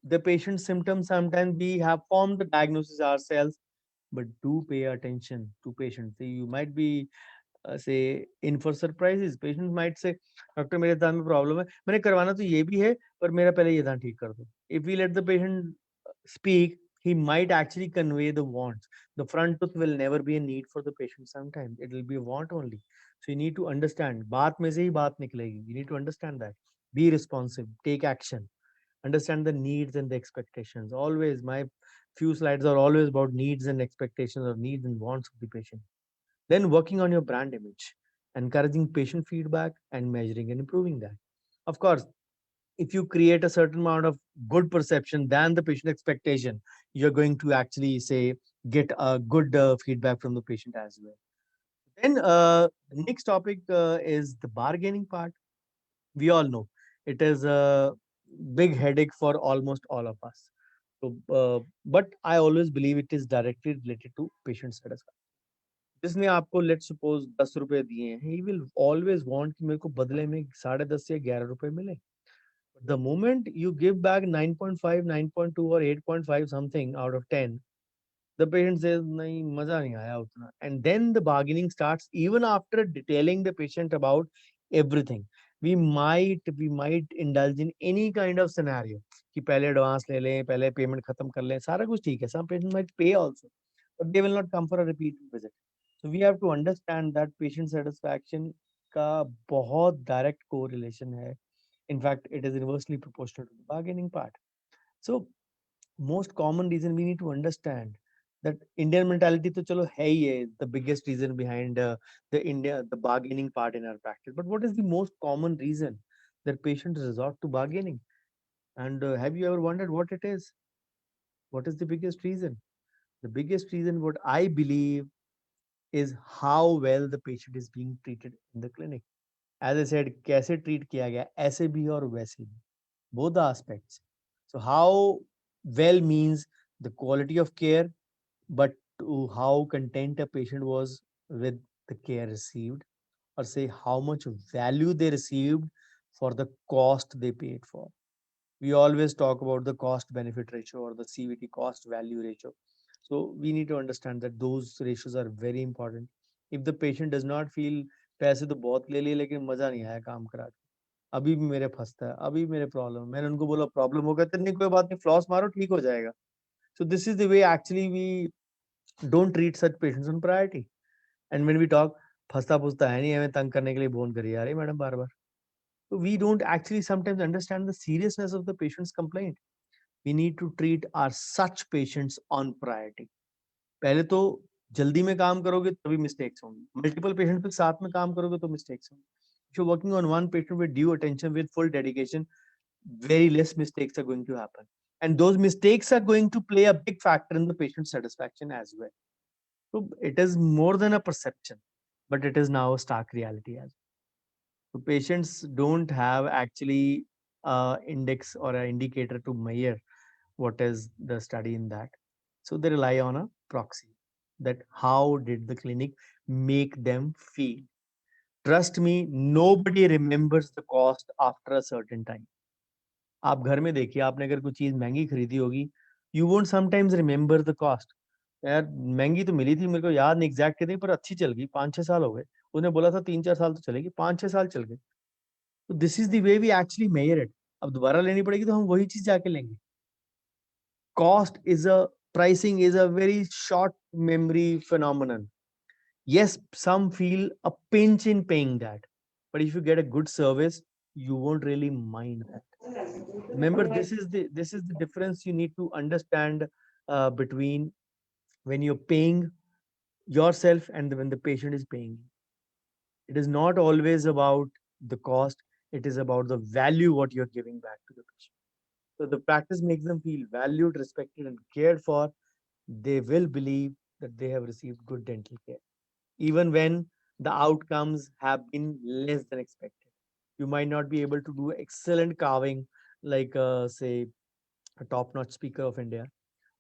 the patient's symptoms. Sometimes we have formed the diagnosis ourselves, but do pay attention to patients. See, you might be say in for surprises. Patients might say, doctor मेरे दांत में problem है, मैंने करवाना तो ये भी है, पर मेरा पहले ये दांत ठीक कर दो. If we let the patient speak, he might actually convey the wants. The front tooth will never be a need for the patient. Sometimes it will be a want only. So you need to understand. बात में से ही बात निकलेगी. You need to understand that. Be responsive. Take action. Understand the needs and the expectations. Always, my few slides are always about needs and expectations or needs and wants of the patient. Then working on your brand image, encouraging patient feedback and measuring and improving that. Of course, if you create a certain amount of good perception than the patient expectation, you're going to actually say get a good feedback from the patient as well. Then the next topic is the bargaining part. We all know it is a big headache for almost all of us. So, but I always believe it is directly related to patient satisfaction. जिसने आपको let's suppose 10 रुपए दिए हैं, he will always want कि मेरे को बदले में 10.5 या 11 रुपए मिले. The moment you give back 9.5, 9.2 or 8.5 something out of 10, the patient says नहीं मजा नहीं आया उतना. And then the bargaining starts even after detailing the patient about everything. We might indulge in any kind of scenario कि पहले advance ले लें, पहले पेमेंट खत्म कर लें, सारा कुछ ठीक है. Some patients might pay also, but they will not come for a repeat visit. So we have to understand that patient satisfaction का बहुत direct correlation है. In fact, it is inversely proportional to the bargaining part. So most common reason we need to understand that Indian mentality to chalo hai hi hai, the biggest reason behind the bargaining part in our practice. But what is the most common reason that patients resort to bargaining? And have you ever wondered what it is? What is the biggest reason? The biggest reason, what I believe, is how well the patient is being treated in the clinic. As I said, कैसे treat किया गया, ऐसे भी और वैसे भी, both the aspects. So how well means the quality of care, but to how content a patient was with the care received, or say how much value they received for the cost they paid for. We always talk about the cost benefit ratio or the CVT, cost value ratio. So we need to understand that those ratios are very important. If the patient does not feel पैसे तो बहुत ले लिए लेकिन मजा नहीं आया काम करा के, अभी भी मेरे फंसता है, अभी भी मेरे प्रॉब्लम, मैंने उनको बोला प्रॉब्लम होगा तो नहीं कोई बात नहीं, फ्लॉस मारो ठीक हो जाएगा. So this is the way actually we don't treat such patients on priority. And when we talk, फंसता फुसता है नहीं, हमें तंग करने के लिए फोन करिए अरे madam bar bar. So we don't actually sometimes understand the seriousness of the patient's complaint. We need to treat our such patients on priority. पहले तो जल्दी में काम करोगे तभी मिस्टेक्स होंगी, मल्टीपल पेशेंट पे साथ में काम करोगे तो मिस्टेक्स होंगी. If you're working on one patient with due attention, with full dedication, very less mistakes are going to happen. And those mistakes are going to play a big factor in the patient satisfaction as well. So it is more than a perception, but it is now a stark reality as well. So patients don't have actually a index or an indicator to measure what is the study in that. So they rely on a proxy, that how did the clinic make them feel. Trust me, nobody remembers the cost after a certain time. आप घर में देखिए, आपने अगर कोई चीज महंगी खरीदी होगी, you won't sometimes remember the cost. यार महंगी तो मिली थी, मेरे को याद नहीं एग्जैक्ट कितनी, पर अच्छी चल गई, 5-6 साल हो गए. उसने बोला था 3-4 साल तो चलेगी, 5-6 साल चल गए. तो this is the way we actually measure इट. अब दोबारा लेनी पड़ेगी तो हम वही चीज जाके लेंगे. Cost is a pricing is a very short memory phenomenon. Yes, some feel a pinch in paying that, but if you get a good service, you won't really mind that. Remember, this is the difference you need to understand between when you're paying yourself and when the patient is paying you. It is not always about the cost, it is about the value what you're giving back to the patient. So the practice makes them feel valued, respected, and cared for. They will believe that they have received good dental care, even when the outcomes have been less than expected. You might not be able to do excellent carving, like say a top-notch speaker of India,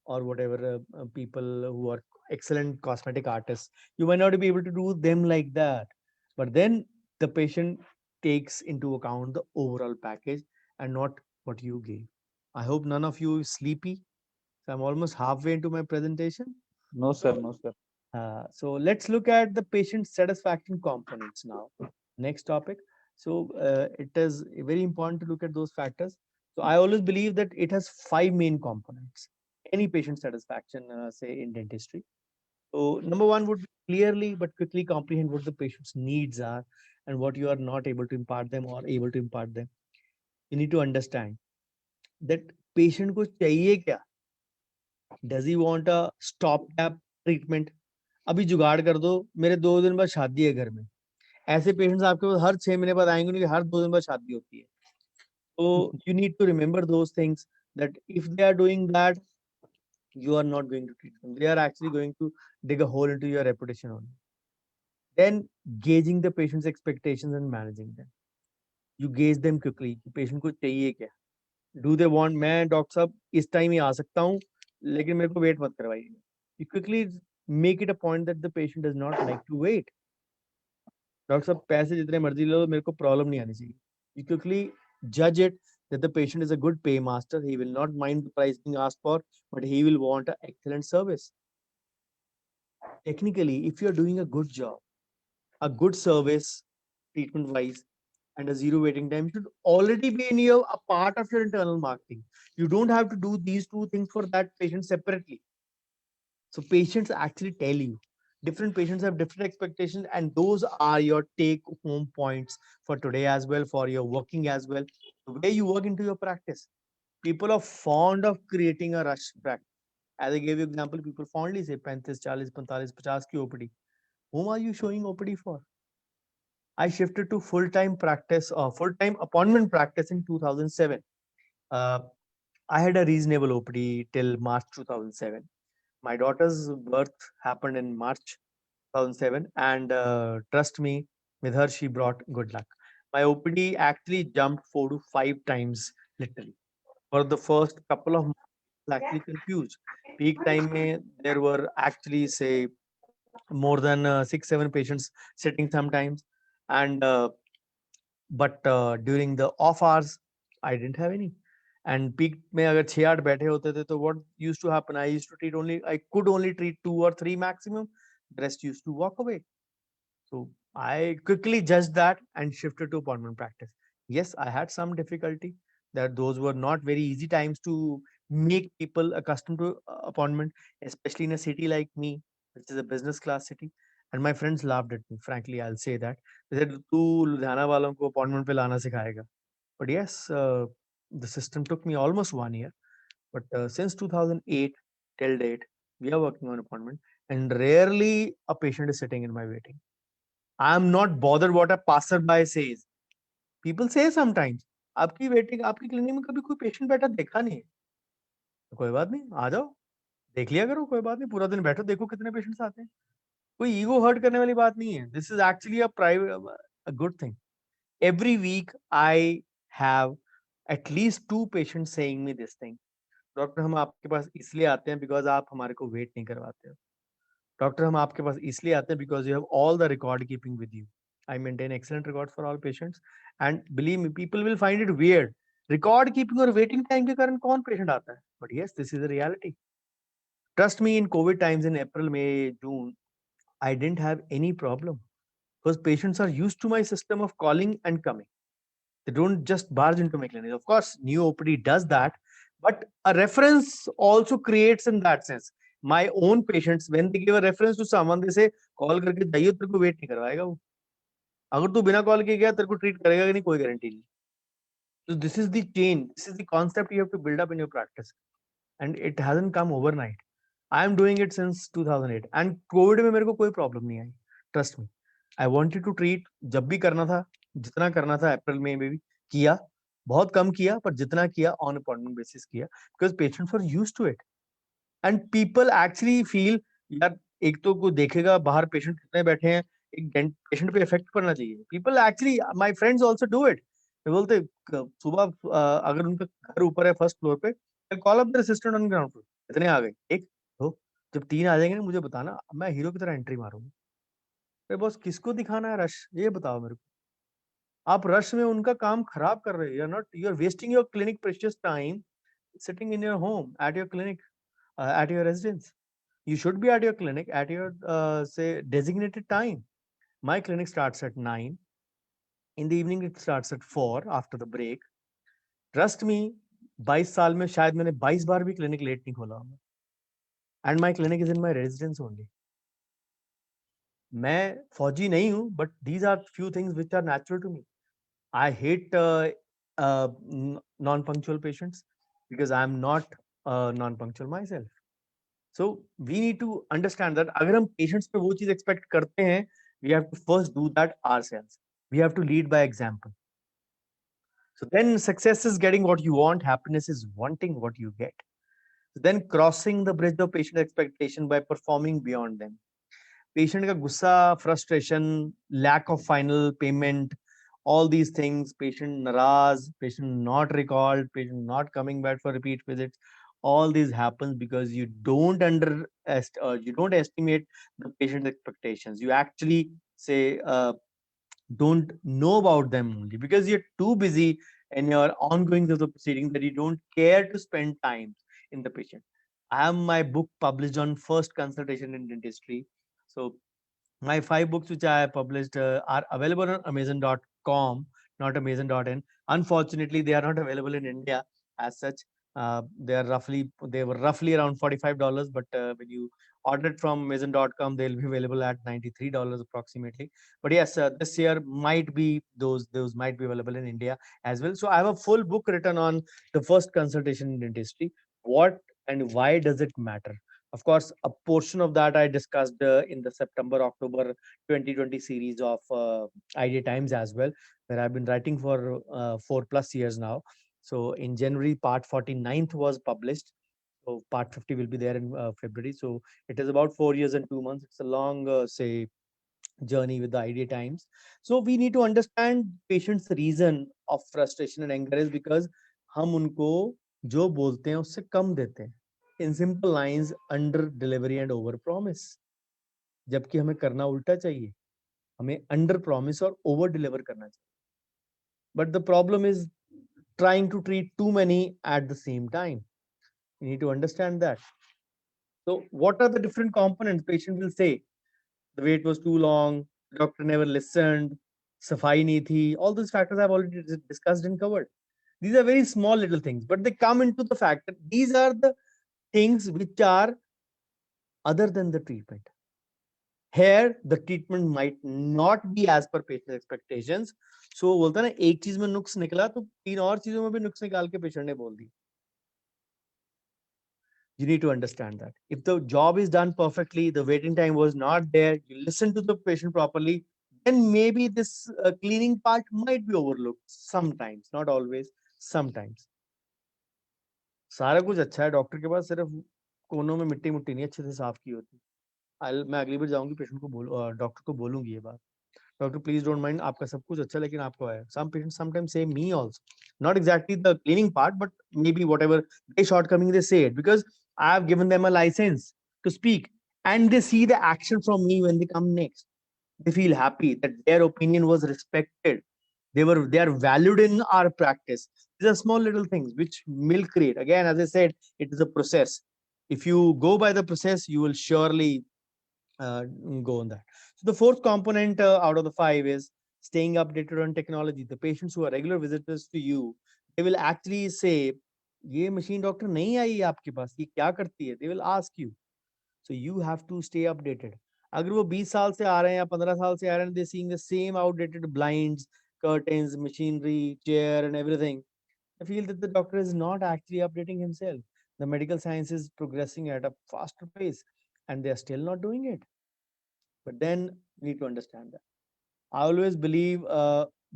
or whatever people who are excellent cosmetic artists. You might not be able to do them like that, but then the patient takes into account the overall package and not what you gave. I hope none of you is sleepy. So I'm almost halfway into my presentation. No, sir. No, sir. So let's look at the patient satisfaction components now. Next topic. So it is very important to look at those factors. So I always believe that it has five main components. Any patient satisfaction, say in dentistry. So number one would be clearly but quickly comprehend what the patient's needs are and what you are not able to impart them or able to impart them. You need to understand that patient को चाहिए क्या? Does he want a stopgap treatment? अभी जुगाड़ कर दो, मेरे 2 दिन बाद शादी है घर में। ऐसे पेशेंट्स आपके पास हर 6 महीने बाद आएँगे नहीं कि हर 2 दिन बाद शादी होती है। So you need to remember those things, that if they are doing that, you are not going to treat them. They are actually going to dig a hole into your reputation only. Then gauging the patient's expectations and managing them. You gauge them quickly कि patient को चाहिए क्या? Do they want, मैं doctor साहब इस time ही आ सकता हूँ, लेकिन मेरे को वेट मत करवाइए। You quickly make it a point that the patient does not like to wait. Doctor साहब पैसे जितने मर्जी लो, मेरे को प्रॉब्लम नहीं आनी चाहिए। You quickly judge it that the patient is a good paymaster. He will not mind the price being asked for, but he will want an excellent service. Technically, if you are doing a good job, a good service, treatment wise, and a zero waiting time should already be in your a part of your internal marketing. You don't have to do these two things for that patient separately. So patients actually tell you. Different patients have different expectations, and those are your take home points for today as well, for your working as well, the way you work into your practice. People are fond of creating a rush practice. As I gave you example, people fondly say 35, 40, 45, 50 ki OPD. Whom are you showing OPD for? I shifted to full-time practice or full-time appointment practice in 2007. Uh, I had a reasonable OPD till March 2007. My daughter's birth happened in March 2007, and trust me, with her she brought good luck. My OPD actually jumped 4 to 5 times literally. For the first couple of months, I was actually confused. Peak time mein, there were actually say more than 6, 7 patients sitting sometimes, and but during the off hours, I didn't have any. And peak में अगर 6-8 बैठे होते थे तो what used to happen? I could only treat 2 or 3 maximum. The rest used to walk away. So I quickly judged that and shifted to appointment practice. Yes, I had some difficulty, that those were not very easy times to make people accustomed to appointment, especially in a city like me, which is a business class city. And my friends laughed at me. Frankly, I'll say that. They said, "तू लुधियाना वालों को appointment पे लाना सिखाएगा." But yes, the system took me almost 1 year. But since 2008 till date, we are working on appointment, and rarely a patient is sitting in my waiting. I am not bothered what a passerby says. People say sometimes, आपकी waiting आपकी clinic में कभी कोई patient बैठा देखा नहीं है। तो कोई बात नहीं, आ जाओ, देख लिया करो, कोई बात नहीं, पूरा दिन बैठो, देखो कितने पेशेंट्स आते हैं। कोई ईगो हर्ट करने वाली बात नहीं है। This is actually a good thing. Every week I have at least 2 patients saying me this thing. Doctor हम आपके पास इसलिए आते हैं बिकॉज़ आप हमारे को वेट नहीं करवाते हो। डॉक्टर हम आपके पास इसलिए आते हैं because you have all the record keeping with you. I maintain excellent records for all patients, and believe me, people will find it weird. Record keeping और वेटिंग टाइम के कारण कौन पेशेंट आता है? But yes, this is the reality. Trust me, in COVID times in April, May, June, I didn't have any problem because patients are used to my system of calling and coming. They don't just barge into my clinic. Of course, new OPD does that, but a reference also creates in that sense. My own patients, when they give a reference to someone, they say, call करके जाइए, तेरे को wait नहीं करवाएगा वो। अगर तू बिना कॉल किए गया, तेरे को ट्रीट करेगा कि नहीं, कोई गारंटी नहीं। So this is the change. This is the concept you have to build up in your practice, and it hasn't come overnight. I am doing it since 2008, and COVID में मेरे को कोई problem नहीं आई। Trust me. I wanted to treat, जब भी करना था, जितना करना था अप्रैल में भी किया, बहुत कम किया, पर जितना किया ऑन अपॉइंटमेंट बेसिस किया, because patients were used to it, and people actually feel, यार एक तो कोई देखेगा बाहर पेशेंट कितने बैठे हैं, एक पेशेंट पे इफेक्ट पड़ना चाहिए। People actually, my friends also do it. वे बोलते सुबह अगर उनका घर ऊपर है फर्स्ट फ्लोर पे, I'll call up the assistant on ground floor. कितने आ गए? एक, दो, जब 3 आ जाएंगे ना मुझे बताना, मैं हीरो की तरह एंट्री मारूंगा। अरे बॉस किसको दिखाना है रश, ये बताओ मेरे को। आप रश में उनका काम खराब कर रहे हो। You are wasting your clinic precious time sitting in your home, at your clinic, at your residence. You should be at your clinic at your say designated time. My clinic starts at 9. In the evening it starts at 4 after the break. Trust me, 22 साल में शायद मैंने 22 बार भी clinic late नहीं खोला होगा. And my clinic is in my residence only. मैं फौजी नहीं हूँ, but these are few things which are natural to me. I hate non-punctual patients because I am not non-punctual myself. So we need to understand that अगर हम patients पे वो चीज expect करते हैं, we have to first do that ourselves. We have to lead by example. So then success is getting what you want, happiness is wanting what you get. So then crossing the bridge of patient expectation by performing beyond them. Patient का गुस्सा, frustration, lack of final payment, all these things, patient naraz, patient not recalled, patient not coming back for repeat visits, all these happens because you don't estimate the patient expectations. You actually say don't know about them only because you're too busy in your ongoing of the proceeding that you don't care to spend time in the patient. I have my book published on first consultation in dentistry. So my 5 books which I have published are available on Amazon.com, not Amazon.in. Unfortunately, they are not available in India as such. They were roughly around $45, but when you order it from Amazon.com, they'll be available at $93 approximately. But yes, this year might be those might be available in India as well. So I have a full book written on the first consultation in dentistry. What and why does it matter? Of course, a portion of that I discussed in the September October 2020 series of Idea Times as well, where I've been writing for 4+ years now. So in January, part 49th was published. So part 50 will be there in February. So it is about 4 years and 2 months. It's a long, say, journey with the Idea Times. So we need to understand patient's reason of frustration and anger is because हम उनको जो बोलते हैं उससे कम देते हैं. In simple lines, under delivery and over promise. जबकि हमें करना उल्टा चाहिए. हमें under promise और over deliver करना चाहिए. But the problem is trying to treat too many at the same time. You need to understand that. So what are the different components? Patient will say the wait was too long, the doctor never listened, safai nahi thi. All those factors I've already discussed and covered. These are very small little things, but they come into the fact that these are the things which are other than the treatment. Here, the treatment might not be as per patient expectations. So बोलता है ना एक चीज में नुक्स निकला तो 3 और चीजों में भी नुक्स निकाल के पेशेंट ने बोल दी. You need to understand that if the job is done perfectly, the waiting time was not there, you listen to the patient properly, then maybe this cleaning part might be overlooked sometimes, not always, sometimes. सारा कुछ अच्छा है doctor के पास, सिर्फ कोनों में मिट्टी मुट्टी नहीं अच्छे से साफ की होती. मैं अगली बार जाऊंगी पेशेंट को डॉक्टर को बोलूंगी ये बात. Doctor, please don't mind. आपका सब कुछ अच्छा लेकिन आपको है. Some patients sometimes say me also. Not exactly the cleaning part, but maybe whatever they shortcoming they say it because I have given them a license to speak, and they see the action from me when they come next. They feel happy that their opinion was respected. They are valued in our practice. These are small little things which will create. Again, as I said, it is a process. If you go by the process, you will surely go on that. So the fourth component out of the 5 is staying updated on technology. The patients who are regular visitors to you, they will actually say, ये machine doctor नहीं आई है आपके पास, ये क्या करती है? They will ask you. So you have to stay updated. अगर वो 20 साल से आ रहे हैं या 15 साल से आ रहे हैं, they're seeing the same outdated blinds, curtains, machinery, chair and everything. I feel that the doctor is not actually updating himself. The medical science is progressing at a faster pace and they are still not doing it. But then we need to understand that. I always believe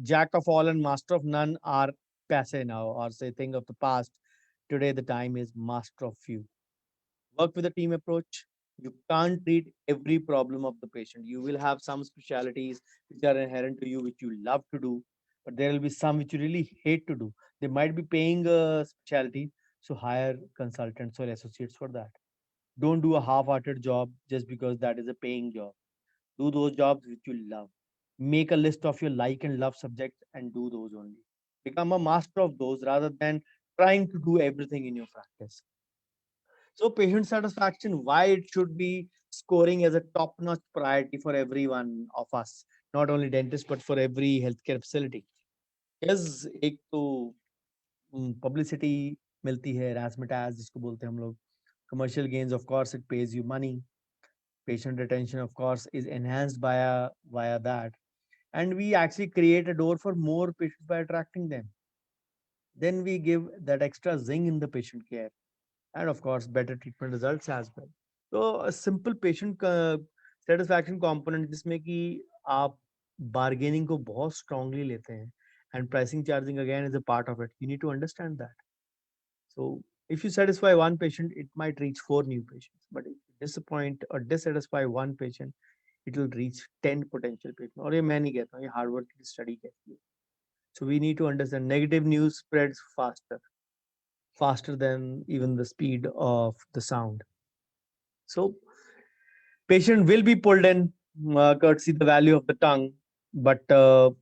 jack of all and master of none are passe now, or say thing of the past. Today the time is master of few. Work with a team approach. You can't treat every problem of the patient. You will have some specialities which are inherent to you, which you love to do, but there will be some which you really hate to do. They might be paying a specialty, So hire consultants or associates for that. Don't do a half-hearted job just because that is a paying job. Do those jobs which you love. Make a list of your like and love subjects and do those only. Become a master of those rather than trying to do everything in your practice. So patient satisfaction, why it should be scoring as a top-notch priority for every one of us, not only dentists but for every healthcare facility. Yes, एक तो publicity मिलती है, razzmatazz जिसको बोलते हैं हम लोग. Commercial gains, of course, it pays you money. Patient retention, of course, is enhanced via that, and we actually create a door for more patients by attracting them. Then we give that extra zing in the patient care, and of course, better treatment results as well. So a simple patient satisfaction component जिसमें कि आप bargaining को बहुत strongly लेते हैं, and pricing charging again is a part of it. You need to understand that. So if you satisfy one patient, it might reach four new patients. But if you disappoint or dissatisfy one patient, it will reach 10 potential patients. और ये मैं नहीं कहता हूँ, ये Harvard की study कहती है. So we need to understand negative news spreads faster than even the speed of the sound. So patient will be pulled in, courtesy the value of the tongue, but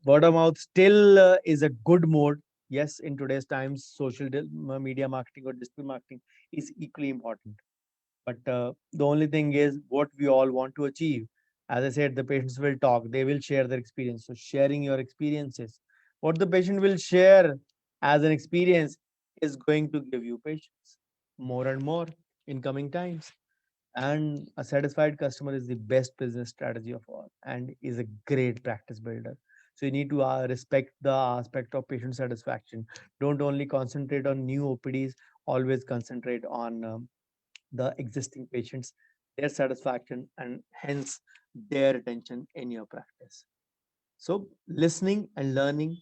word of mouth still is a good mode. Yes, in today's times, media marketing or digital marketing is equally important. But the only thing is what we all want to achieve. As I said, the patients will talk, they will share their experience. So sharing your experiences, what the patient will share as an experience is going to give you patients more and more in coming times. And a satisfied customer is the best business strategy of all and is a great practice builder. So you need to respect the aspect of patient satisfaction. Don't only concentrate on new OPDs, always concentrate on the existing patients, their satisfaction, and hence their attention in your practice. So listening and learning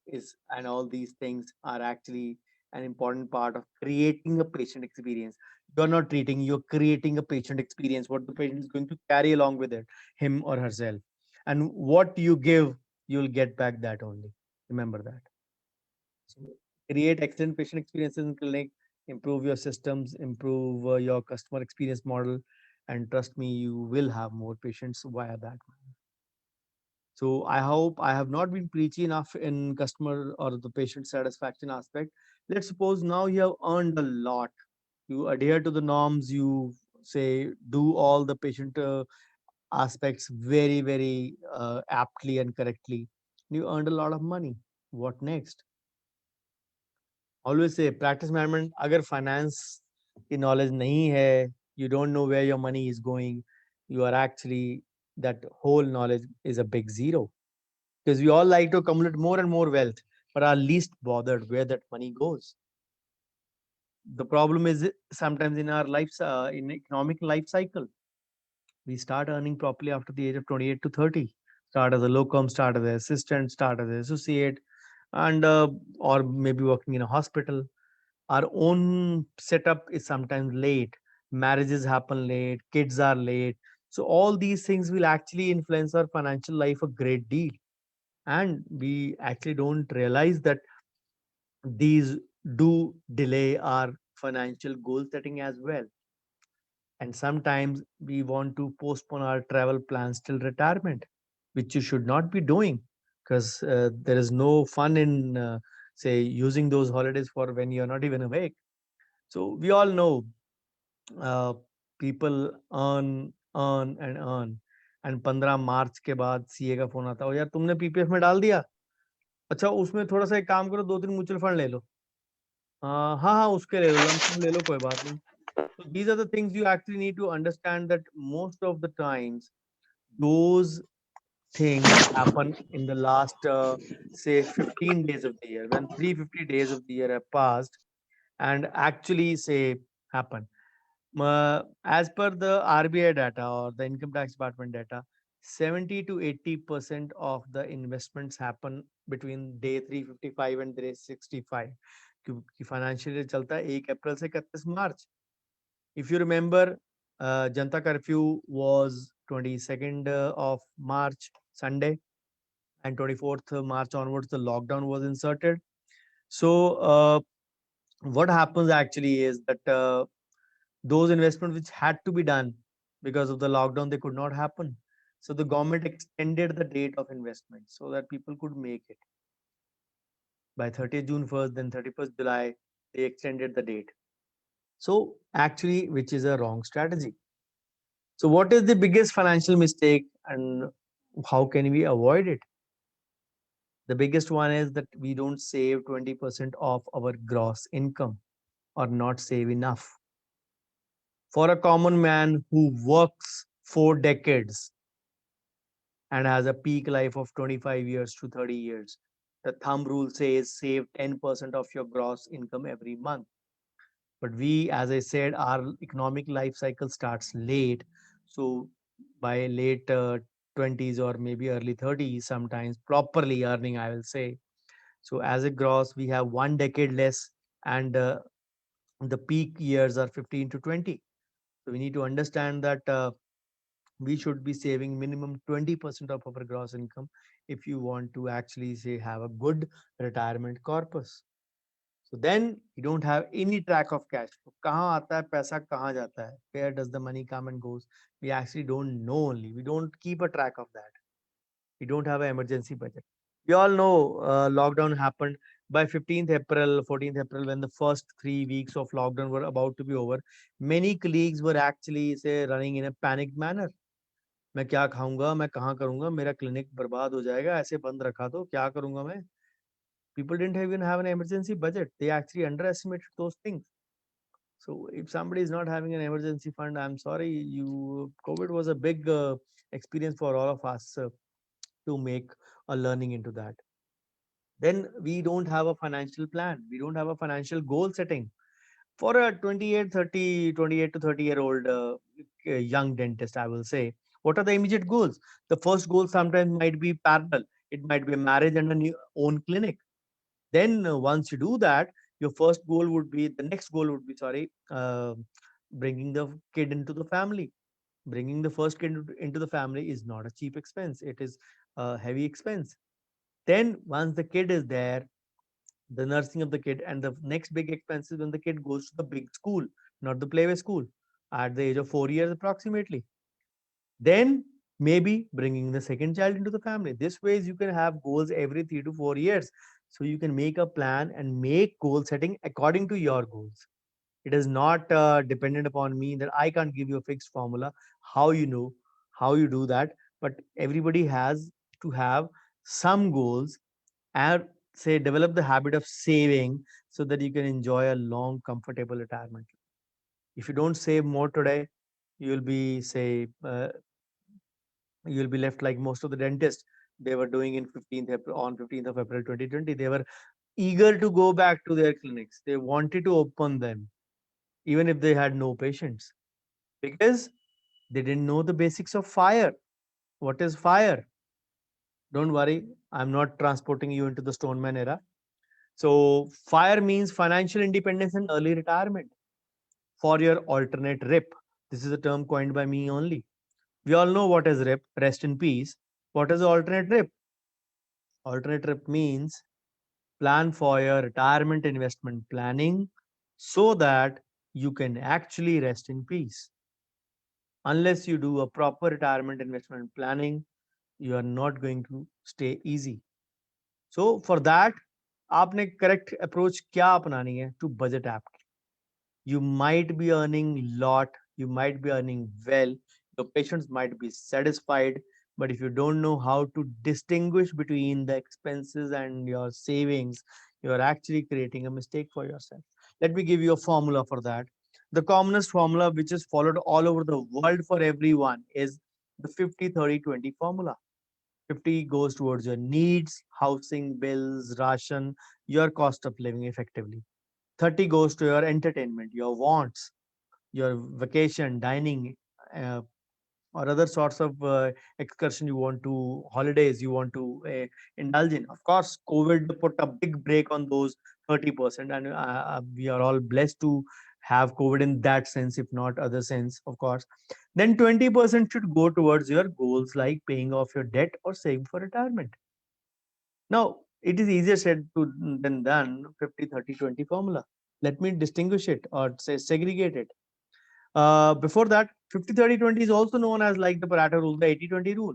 is, and all these things are actually an important part of creating a patient experience. You're not treating, you're creating a patient experience, what the patient is going to carry along with it, him or herself. And what you give, you'll get back that only. Remember that. So create excellent patient experiences in clinic, improve your systems, improve your customer experience model, and trust me, you will have more patients via that. So I hope I have not been preachy enough in customer or the patient satisfaction aspect. Let's suppose now you have earned a lot. You adhere to the norms. You say do all the patient aspects very aptly and correctly. You earned a lot of money. What next? Always say practice management. अगर finance की knowledge नहीं है, you don't know where your money is going. You are actually, that whole knowledge is a big zero. Because we all like to accumulate more and more wealth, but are least bothered where that money goes. The problem is sometimes in our lives, in economic life cycle, we start earning properly after the age of 28 to 30. Start as a locum, start as an assistant, start as an associate, and or maybe working in a hospital. Our own setup is sometimes late. Marriages happen late, kids are late. So all these things will actually influence our financial life a great deal. And we actually don't realize that these do delay our financial goal setting as well. And sometimes we want to postpone our travel plans till retirement, which you should not be doing, because there is no fun in say using those holidays for when you're not even awake. So we all know uh, people earn and 15 मार्च के बाद CA का phone आता है, "ओ यार तुमने PPF में डाल दिया, अच्छा उसमें थोड़ा सा एक काम करो, 2-3 म्यूचुअल फंड ले लो। हाँ, हाँ, उसके ले लो, लमसम ले लो, कोई बात नहीं।" So these are the things you actually need to understand, that most of the times those things happen in the last say 15 days of the year, when 350 days of the year have passed and actually say happen. As per the RBI data or the income tax department data, 70 to 80% of the investments happen between day 355 and day 65, क्योंकि financial year चलता है 1 अप्रैल से 31 मार्च. If you remember, Janta curfew was 22nd of March, Sunday, and 24th March onwards, the lockdown was inserted. So What happens actually is that those investments which had to be done because of the lockdown, they could not happen. So the government extended the date of investment so that people could make it by 30th June first, then 31st July. They extended the date. So actually, which is a wrong strategy. So what is the biggest financial mistake and how can we avoid it? The biggest one is that we don't save 20% of our gross income or not save enough. For a common man who works 4 decades and has a peak life of 25 years to 30 years, the thumb rule says save 10% of your gross income every month. But we, as I said, our economic life cycle starts late. So by late 20s or maybe early 30s, sometimes properly earning, I will say. So as a gross, we have 1 decade less, and the peak years are 15 to 20. So we need to understand that we should be saving minimum 20% of our gross income if you want to actually say have a good retirement corpus. So then you don't have any track of cash flow. कहाँ आता है पैसा कहाँ जाता है? Where does the money come and goes? We actually don't know only. We don't keep a track of that. We don't have an emergency budget. We all know lockdown happened by 15th April, 14th April, when the first 3 weeks of lockdown were about to be over. Many colleagues were actually say running in a panicked manner. मैं क्या खाऊंगा, मैं कहाँ करूंगा, मेरा clinic बर्बाद हो जाएगा, ऐसे बंद रखा तो क्या करूंगा मैं? People didn't even have an emergency budget. They actually underestimated those things. So if somebody is not having an emergency fund, I'm sorry, you COVID was a big experience for all of us to make a learning into that. Then we don't have a financial plan. We don't have a financial goal setting for a 28 to 30 year old young dentist. I will say, what are the immediate goals? The first goal sometimes might be parallel. It might be a marriage and a new own clinic. Then once you do that, your first goal would be the next goal would be sorry, bringing the kid into the family. Bringing the first kid into the family is not a cheap expense. It is a heavy expense. Then once the kid is there, the nursing of the kid, and the next big expense is when the kid goes to the big school, not the playway school, at the age of 4 years approximately. Then maybe bringing the second child into the family. This ways you can have goals every 3 to 4 years. So you can make a plan and make goal setting according to your goals. It is not dependent upon me that I can't give you a fixed formula how you know how you do that. But everybody has to have some goals and say develop the habit of saving so that you can enjoy a long, comfortable retirement. If you don't save more today, you'll be say you'll be left like most of the dentists they were doing in 15th April, on 15th of April 2020. They were eager to go back to their clinics. They wanted to open them even if they had no patients because they didn't know the basics of fire. What is fire? Don't worry, I'm not transporting you into the Stoneman era. So, fire means financial independence and early retirement for your alternate RIP. This is a term coined by me only. We all know what is RIP, rest in peace. What is the alternate RIP? Alternate RIP means plan for your retirement investment planning so that you can actually rest in peace. Unless you do a proper retirement investment planning, you are not going to stay easy. So for that, आपने correct approach क्या अपनानी है to budget app? You might be earning lot, you might be earning well, your patients might be satisfied, but if you don't know how to distinguish between the expenses and your savings, you are actually creating a mistake for yourself. Let me give you a formula for that. The commonest formula which is followed all over the world for everyone is the 50-30-20 formula. 50 goes towards your needs, housing, bills, ration, your cost of living effectively. 30 goes to your entertainment, your wants, your vacation, dining, uh, or other sorts of excursion you want to, holidays you want to indulge in. Of course, COVID put a big break on those 30%, and we are all blessed to have COVID in that sense, if not other sense, of course. Then 20% should go towards your goals like paying off your debt or saving for retirement. Now, it is easier said to than done, 50-30-20 formula. Let me distinguish it or say segregate it. Before that, 50-30-20 is also known as like the Pareto rule, the 80-20 rule.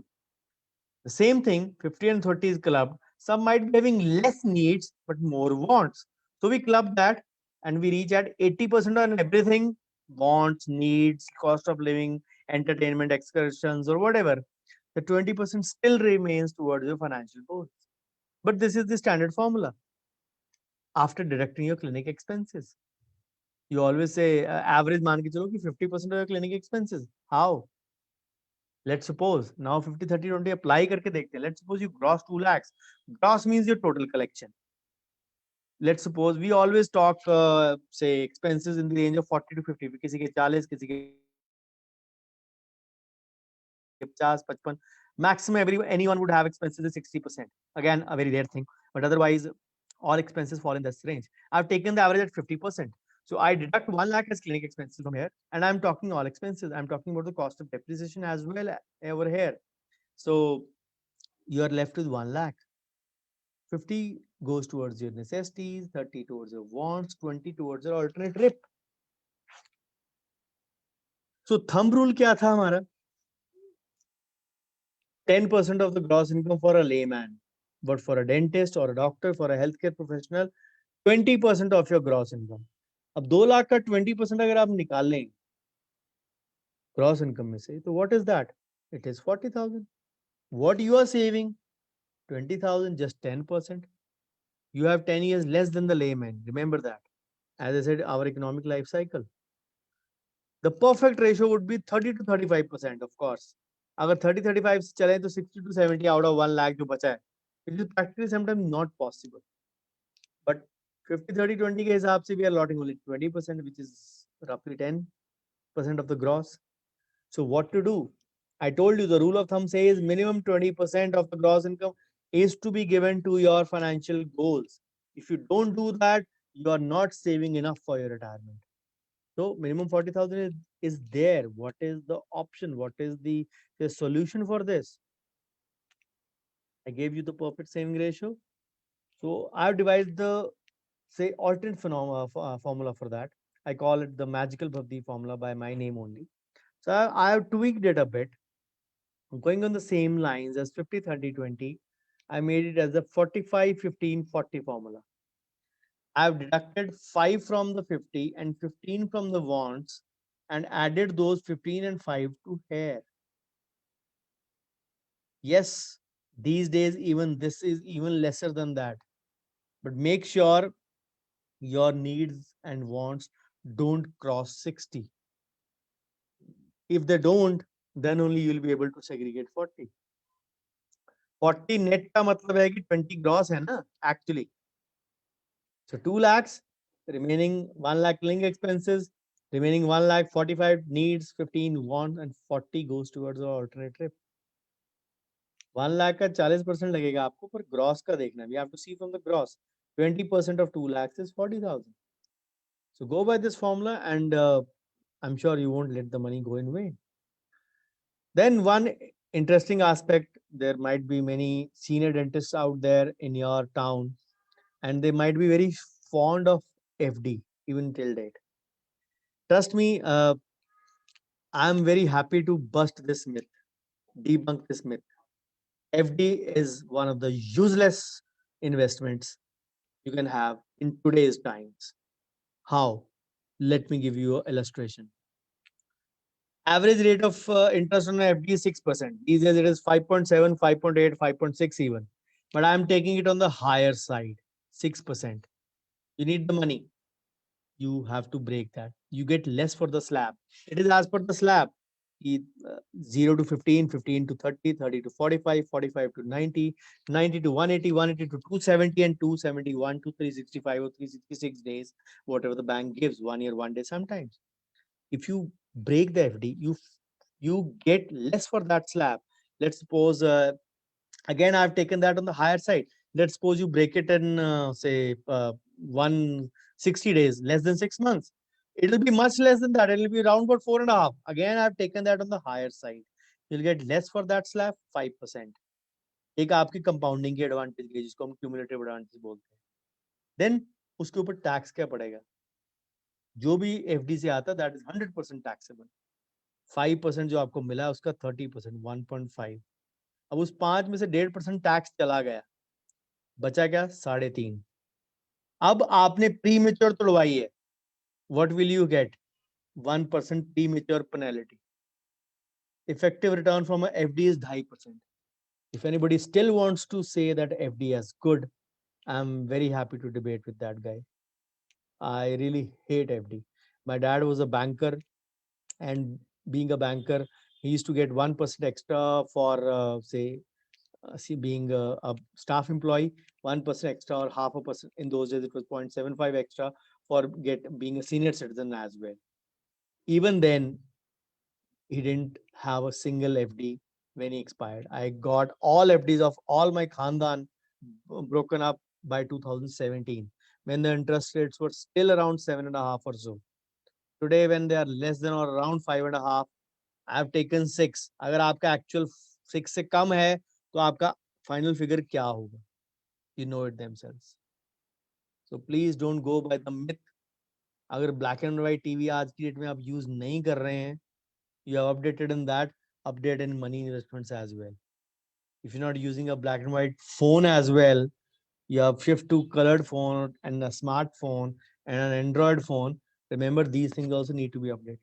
The same thing, 50 and 30 is clubbed. Some might be having less needs but more wants. So we club that and we reach at 80% on everything: wants, needs, cost of living, entertainment, excursions, or whatever. The 20% still remains towards your financial goals. But this is the standard formula after deducting your clinic expenses. You always say average मान के चलो कि 50% of your clinic expenses. How? Let's suppose now 50-30-20 apply करके देखते हैं. Let's suppose you gross 2 lakhs. Gross means your total collection. Let's suppose we always talk say expenses in the range of 40 to 50. किसी के 40, किसी के 50, 55. Maximum anyone would have expenses is 60%. Again, a very rare thing, but otherwise all expenses fall in this range. I've taken the average at 50%. So I deduct 1 lakh as clinic expenses from here, and I'm talking all expenses. I'm talking about the cost of depreciation as well over here. So you are left with 1 lakh. 50 goes towards your necessities, 30 towards your wants, 20 towards your alternate trip. So thumb rule क्या था हमारा? 10% of the gross income for a layman, but for a dentist or a doctor, for a healthcare professional, 20% of your gross income. अब 2 लाख का 20% अगर आप निकाल लें gross income में से, तो what is that? It is 40,000. What you are saving? 20,000, just 10%. You have 10 years less than the layman. Remember that. As I said, our economic life cycle. The perfect ratio would be 30 to 35%, of course. अगर 30-35 से चले तो 60 to 70 out of 1 lakh जो बचा है, it is practically sometimes not possible. But 50-30-20 के हिसाब से we are allotting only 20%, which is roughly 10% of the gross. So what to do? I told you the rule of thumb says minimum 20% of the gross income is to be given to your financial goals. If you don't do that, you are not saving enough for your retirement. So minimum 40,000 is there. What is the option? What is the solution for this? I gave you the perfect saving ratio. So I've divided the say alternate formula for that. I call it the magical Bhavdi formula by my name only. So I have tweaked it a bit. Going on the same lines as 50-30-20, I made it as a 45-15-40 formula. I've deducted 5 from the 50 and 15 from the wants and added those 15 and 5 to here. Yes, these days even this is even lesser than that. But make sure your needs and wants don't cross 60. If they don't, then only you'll be able to segregate 40. 40 net का मतलब है कि 20 gross है ना actually. So 2 lakhs, remaining 1 lakh living expenses, remaining 1 lakh 45 needs, 15 wants, and 40 goes towards the alternate trip. 1 lakh का 40% लगेगा आपको, पर gross का देखना. We have to see from the gross. 20% of 2 lakhs is 40,000. So go by this formula, and I'm sure you won't let the money go in vain. Then one interesting aspect, there might be many senior dentists out there in your town, and they might be very fond of FD even till date. Trust me, I'm very happy to bust this myth, debunk this myth. FD is one of the useless investments you can have in today's times. How? Let me give you an illustration. Average rate of interest on FD is 6%. These days it is 5.7, 5.8, 5.6 even. But I'm taking it on the higher side, 6%. You need the money. You have to break that. You get less for the slab. It is as per the slab. 0 to 15, 15 to 30, 30 to 45, 45 to 90, 90 to 180, 180 to 270, and 271 to 365 or 366 days, whatever the bank gives, 1 year, 1 day sometimes. If you break the FD, you get less for that slab. Let's suppose, again, I've taken that on the higher side. Let's suppose you break it in, say, 160 days, less than 6 months. It'll be much less than that. It'll be around about 4.5. Again, I've taken that on the higher side. You'll get less for that slab, 5%. एक आपकी compounding की advantage है जिसको हम cumulative advantage बोलते हैं. Then उसके ऊपर टैक्स क्या पड़ेगा? जो भी FD से आता दैट इज 100% टैक्सेबल. 5% जो आपको मिला उसका 30%, 1.5. अब उस 5 में से 1.5% टैक्स चला गया, बचा क्या? 3.5. अब आपने प्री मेच्योर तोड़वाई है, what will you get? 1% pre mature penalty. Effective return from a FD is 2.5%. If anybody still wants to say that FD is good, I'm very happy to debate with that guy. I really hate FD. My dad was a banker, and being a banker, he used to get 1% extra for being a staff employee, 1% extra or half a percent. In those days, it was 0.75 extra for being a senior citizen as well. Even then, he didn't have a single FD when he expired. I got all FDs of all my Khandan broken up by 2017 when the interest rates were still around 7.5 or so. Today, when they are less than or around 5.5, I have taken 6. अगर आपका actual 6 से कम है तो आपका final figure क्या होगा? You know it themselves. So please don't go by the myth. अगर black and white TV आज की डेट में आप use नहीं कर रहे हैं, you have updated in that, update in money investments as well. If you're not using a black and white phone as well, you have shift to colored phone and a smartphone and an Android phone. Remember, these things also need to be updated.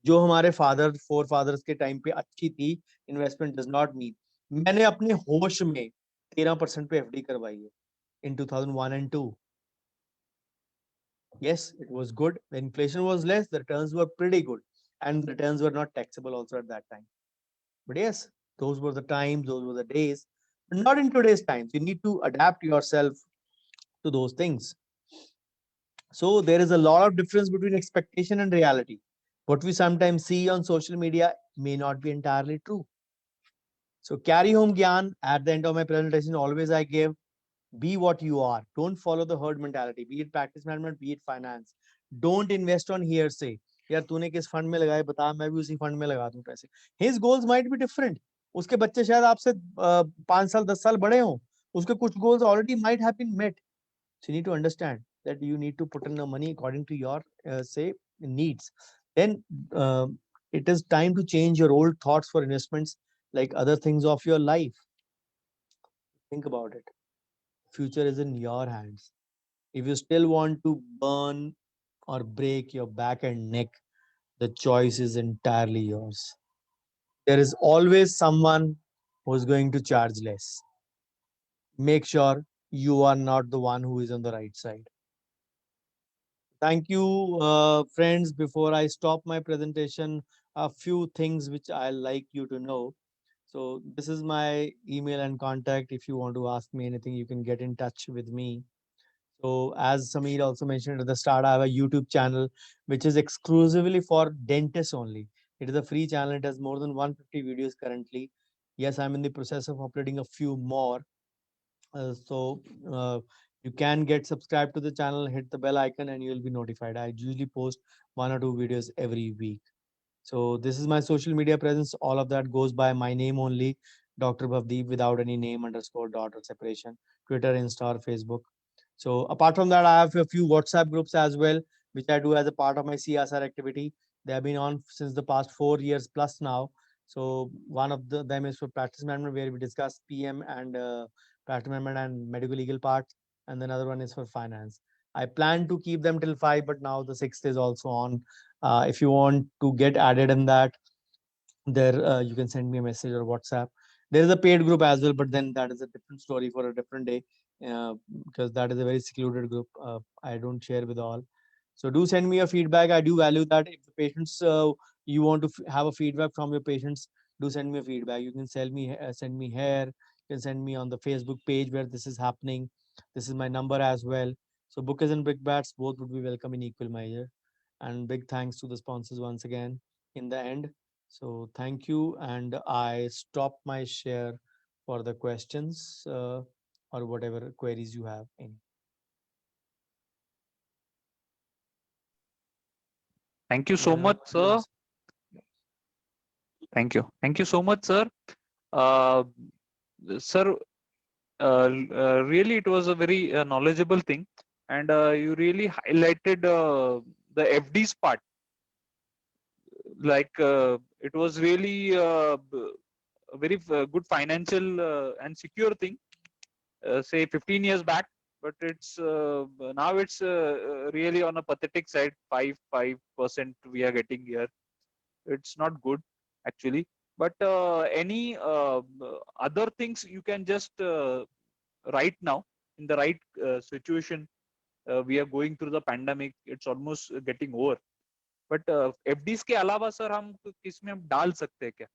जो हमारे father four fathers के time पे अच्छी थी, investment does not mean. मैंने अपने होश में 13% पे FD करवाई है in 2001 and 2. Yes, it was good. The inflation was less, the returns were pretty good, and the returns were not taxable also at that time. But yes, those were the times, those were the days. But not in today's times. You need to adapt yourself to those things. So there is a lot of difference between expectation and reality. What we sometimes see on social media may not be entirely true. So carry home Gyan. At the end of my presentation, always I give, be what you are. Don't follow the herd mentality, be it practice management, be it finance. Don't invest on hearsay. यार तूने किस fund में लगाए बता, मैं भी उसी fund में लगा दूं पैसे. His goals might be different. उसके बच्चे शायद आपसे 5 साल 10 साल बड़े हों. उसके कुछ goals already might have been met. So you need to understand that you need to put in the money according to your say needs. Then it is time to change your old thoughts for investments like other things of your life. Think about it. Future is in your hands. If you still want to burn or break your back and neck, the choice is entirely yours. There is always someone who is going to charge less. Make sure you are not the one who is on the right side. Thank you, friends. Before I stop my presentation, a few things which I like you to know. So this is my email and contact. If you want to ask me anything, you can get in touch with me. So as Sameer also mentioned at the start, I have a YouTube channel which is exclusively for dentists only. It is a free channel. It has more than 150 videos currently. Yes, I'm in the process of uploading a few more. So you can get subscribed to the channel, hit the bell icon, and you'll be notified. I usually post 1 or 2 videos every week. So this is my social media presence. All of that goes by my name only, Dr. Bhavdeep, without any name underscore dot or separation, Twitter, Insta, or Facebook. So apart from that, I have a few WhatsApp groups as well, which I do as a part of my CSR activity. They have been on since the past 4 years plus now. So one of them is for practice management, where we discuss PM and practice management and medical legal parts, and another one is for finance. I plan to keep them till 5, but now the 6th is also on. If you want to get added in that, there you can send me a message or WhatsApp. There is a paid group as well, but then that is a different story for a different day, because that is a very secluded group. I don't share with all. So do send me your feedback. I do value that. If the patients you want to have a feedback from your patients, do send me a feedback. You can send me here. You can send me on the Facebook page where this is happening. This is my number as well. So bookers and brickbats both would be welcome in equal measure. And big thanks to the sponsors once again in the end. So thank you, and I stop my share for the questions or whatever queries you have. Any. Thank you so much, sir. Thank you. Thank you so much, sir. Sir, really, it was a very knowledgeable thing, and you really highlighted the FDs part, like it was really a very good financial and secure thing, say 15 years back, but it's now it's really on a pathetic side. 5% we are getting here. It's not good actually. But any other things you can just right now in the right situation. We are going through the pandemic. It's almost getting over. But FDs के अलावा sir हम किस में हम डाल सकते हैं क्या?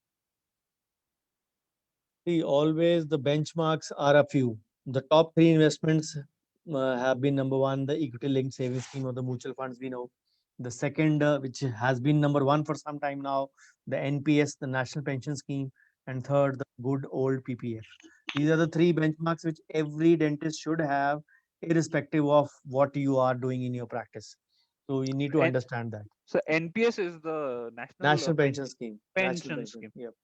See, always the benchmarks are a few. The top three investments have been number one, the equity linked savings scheme or the mutual funds we know. The second, which has been number one for some time now, the NPS, the National Pension Scheme, and third, the good old PPF. These are the three benchmarks which every dentist should have, irrespective of what you are doing in your practice. So you need to And- understand that. So NPS is the National Pension Scheme. National pension scheme. Yep.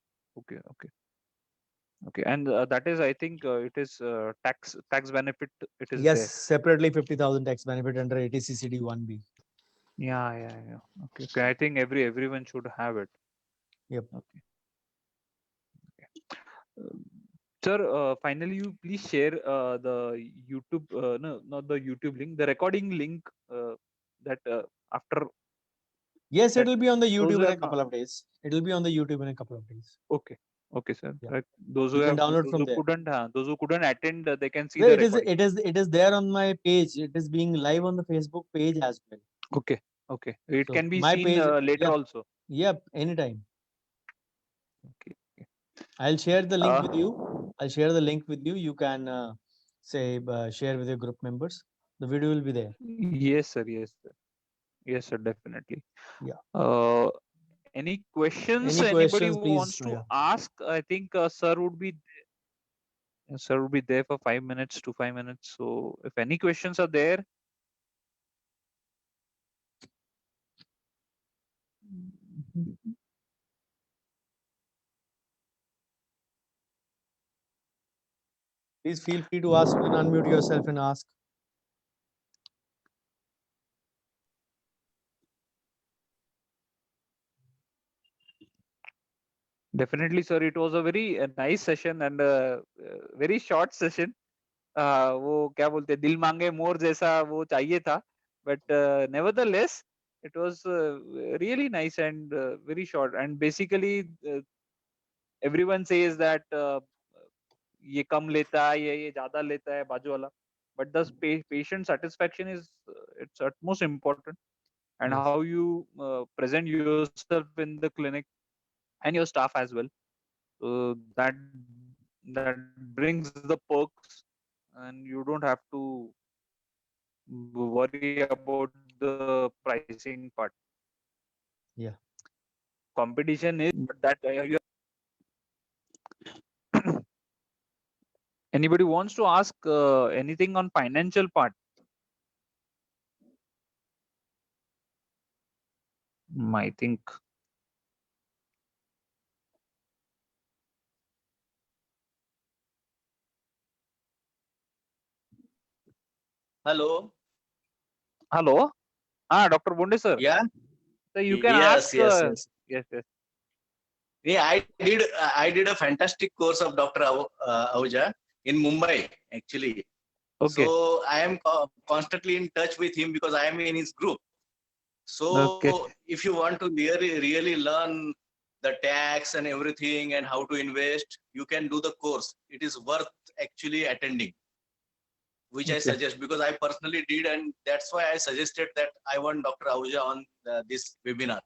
Okay, and that is, I think, it is tax benefit. It is Yes, there. separately 50,000 tax benefit under 80 CCD 1B. Yeah. Okay. I think everyone should have it. Yep. Okay. Sir, finally, you please share the YouTube, no, not the YouTube link, the recording link that after. Yes, That it'll be on the those YouTube who in a have not- couple of days. It'll be on the YouTube in a couple of days. Okay, sir. Yeah. Right. Those who You can have, download those from who there. couldn't, those who couldn't attend, they can see Yeah, the it is. recording. It is there on my page. It is being live on the Facebook page as well. Okay. It So can be my seen page, later yep. also. Yep, anytime. Okay. I'll share the link with you. Uh, I'll share the link with you. You can share with your group members. The video will be there. Yes, sir. Yes, sir. Definitely. Yeah. Any questions? Any Anybody questions, who please? wants to Yeah. ask? I think sir would be there for 5 minutes to 5 minutes. So if any questions are there. Please feel free to ask. You can unmute yourself and ask. Definitely, sir. It was a very nice session and a very short session. वो क्या बोलते हैं, दिल मांगे मोर जैसा वो चाहिए था, but nevertheless it was really nice and very short. And basically everyone says that ये कम लेता है, ये ज्यादा लेता है बाजू वाला, but the patient satisfaction is it's utmost important, and Yes. how you present yourself in the clinic and your staff as well. That brings the perks, and you don't have to worry about the pricing part. Yeah. Competition is that anybody wants to ask anything on financial part? I think. Hello. Hello. Dr. Bonde sir. Yeah. So you can Yes, ask. yes. Yes. Yeah, I did a fantastic course of Dr. Ahuja in Mumbai, actually. Okay. So I am constantly in touch with him because I am in his group. So Okay. if you want to really learn the tax and everything and how to invest, you can do the course. It is worth actually attending, which I Okay. suggest because I personally did, and that's why I suggested that I want Dr. Ahuja on this webinar.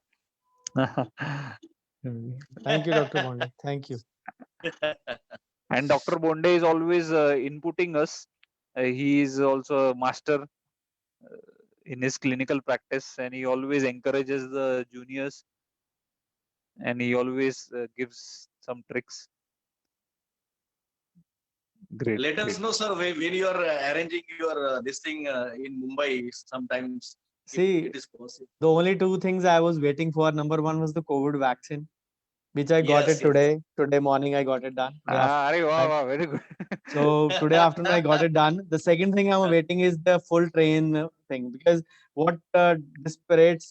Thank you, Dr. Bonde. Thank you. And Dr. Bonde is always inputting us. He is also a master in his clinical practice, and he always encourages the juniors, and he always gives some tricks. Great. Let us know, sir, when you are arranging your this thing in Mumbai. Sometimes See, it is possible. the only two things I was waiting for, number one was the COVID vaccine. which I got Yes, it yes. today. Today morning, I got it done. Today Arey, wow, afternoon. wow, very good. So today afternoon, I got it done. The second thing I'm awaiting is the full train thing, because what disparates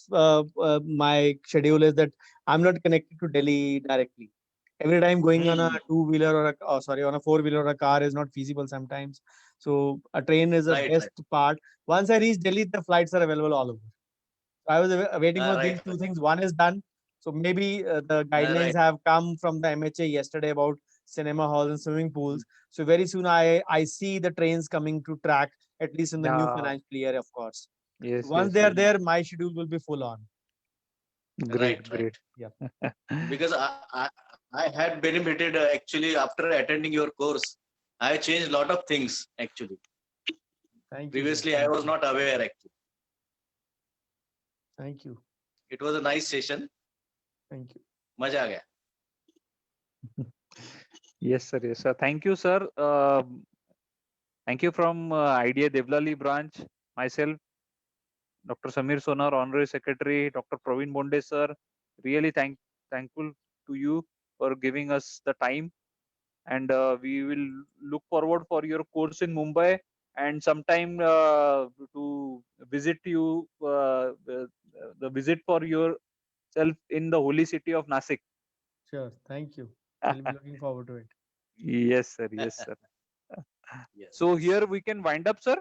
my schedule is that I'm not connected to Delhi directly. Every time going on a Hmm. two-wheeler or on a four-wheeler or a car is not feasible sometimes. So a train is the Right, best right. part. Once I reach Delhi, the flights are available all over. So I was waiting for Right, these two things. One is done. So maybe the guidelines right. have come from the MHA yesterday about cinema halls and swimming pools. So very soon I see the trains coming to track, at least in the new Yeah, financial year, of course. So yes, once yes, they are yes. there, my schedule will be full on. Great, Right, right. great. Yeah. Because I had benefited actually after attending your course. I changed a lot of things actually. Thank you, sir. Previously, I Thank was you. not aware actually. Thank you. It was a nice session. Thank you. मजा आ गया. Yes, sir. Yes, sir. Thank you, sir. Thank you from IDA Devlali branch. Myself, Dr. Samir Sonar, Honorary Secretary, Dr. Praveen Bonde, sir. Really thankful to you for giving us the time, and we will look forward for your course in Mumbai and sometime to visit you. The visit for yourself in the holy city of Nasik. Sure. Thank you. I'll be looking forward to it. Yes, sir. Yes, sir. Yes, So yes. here we can wind up, sir.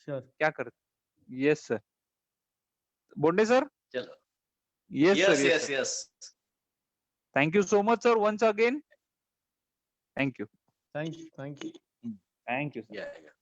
Sure. क्या कर? Yes, sir. Bonde, sir. चलो. Yes, sir. Yes, Yes, yes, sir. yes. Thank you so much, sir. Once again. Thank you. Thank you. Thank you. Thank you, sir. Yeah, yeah.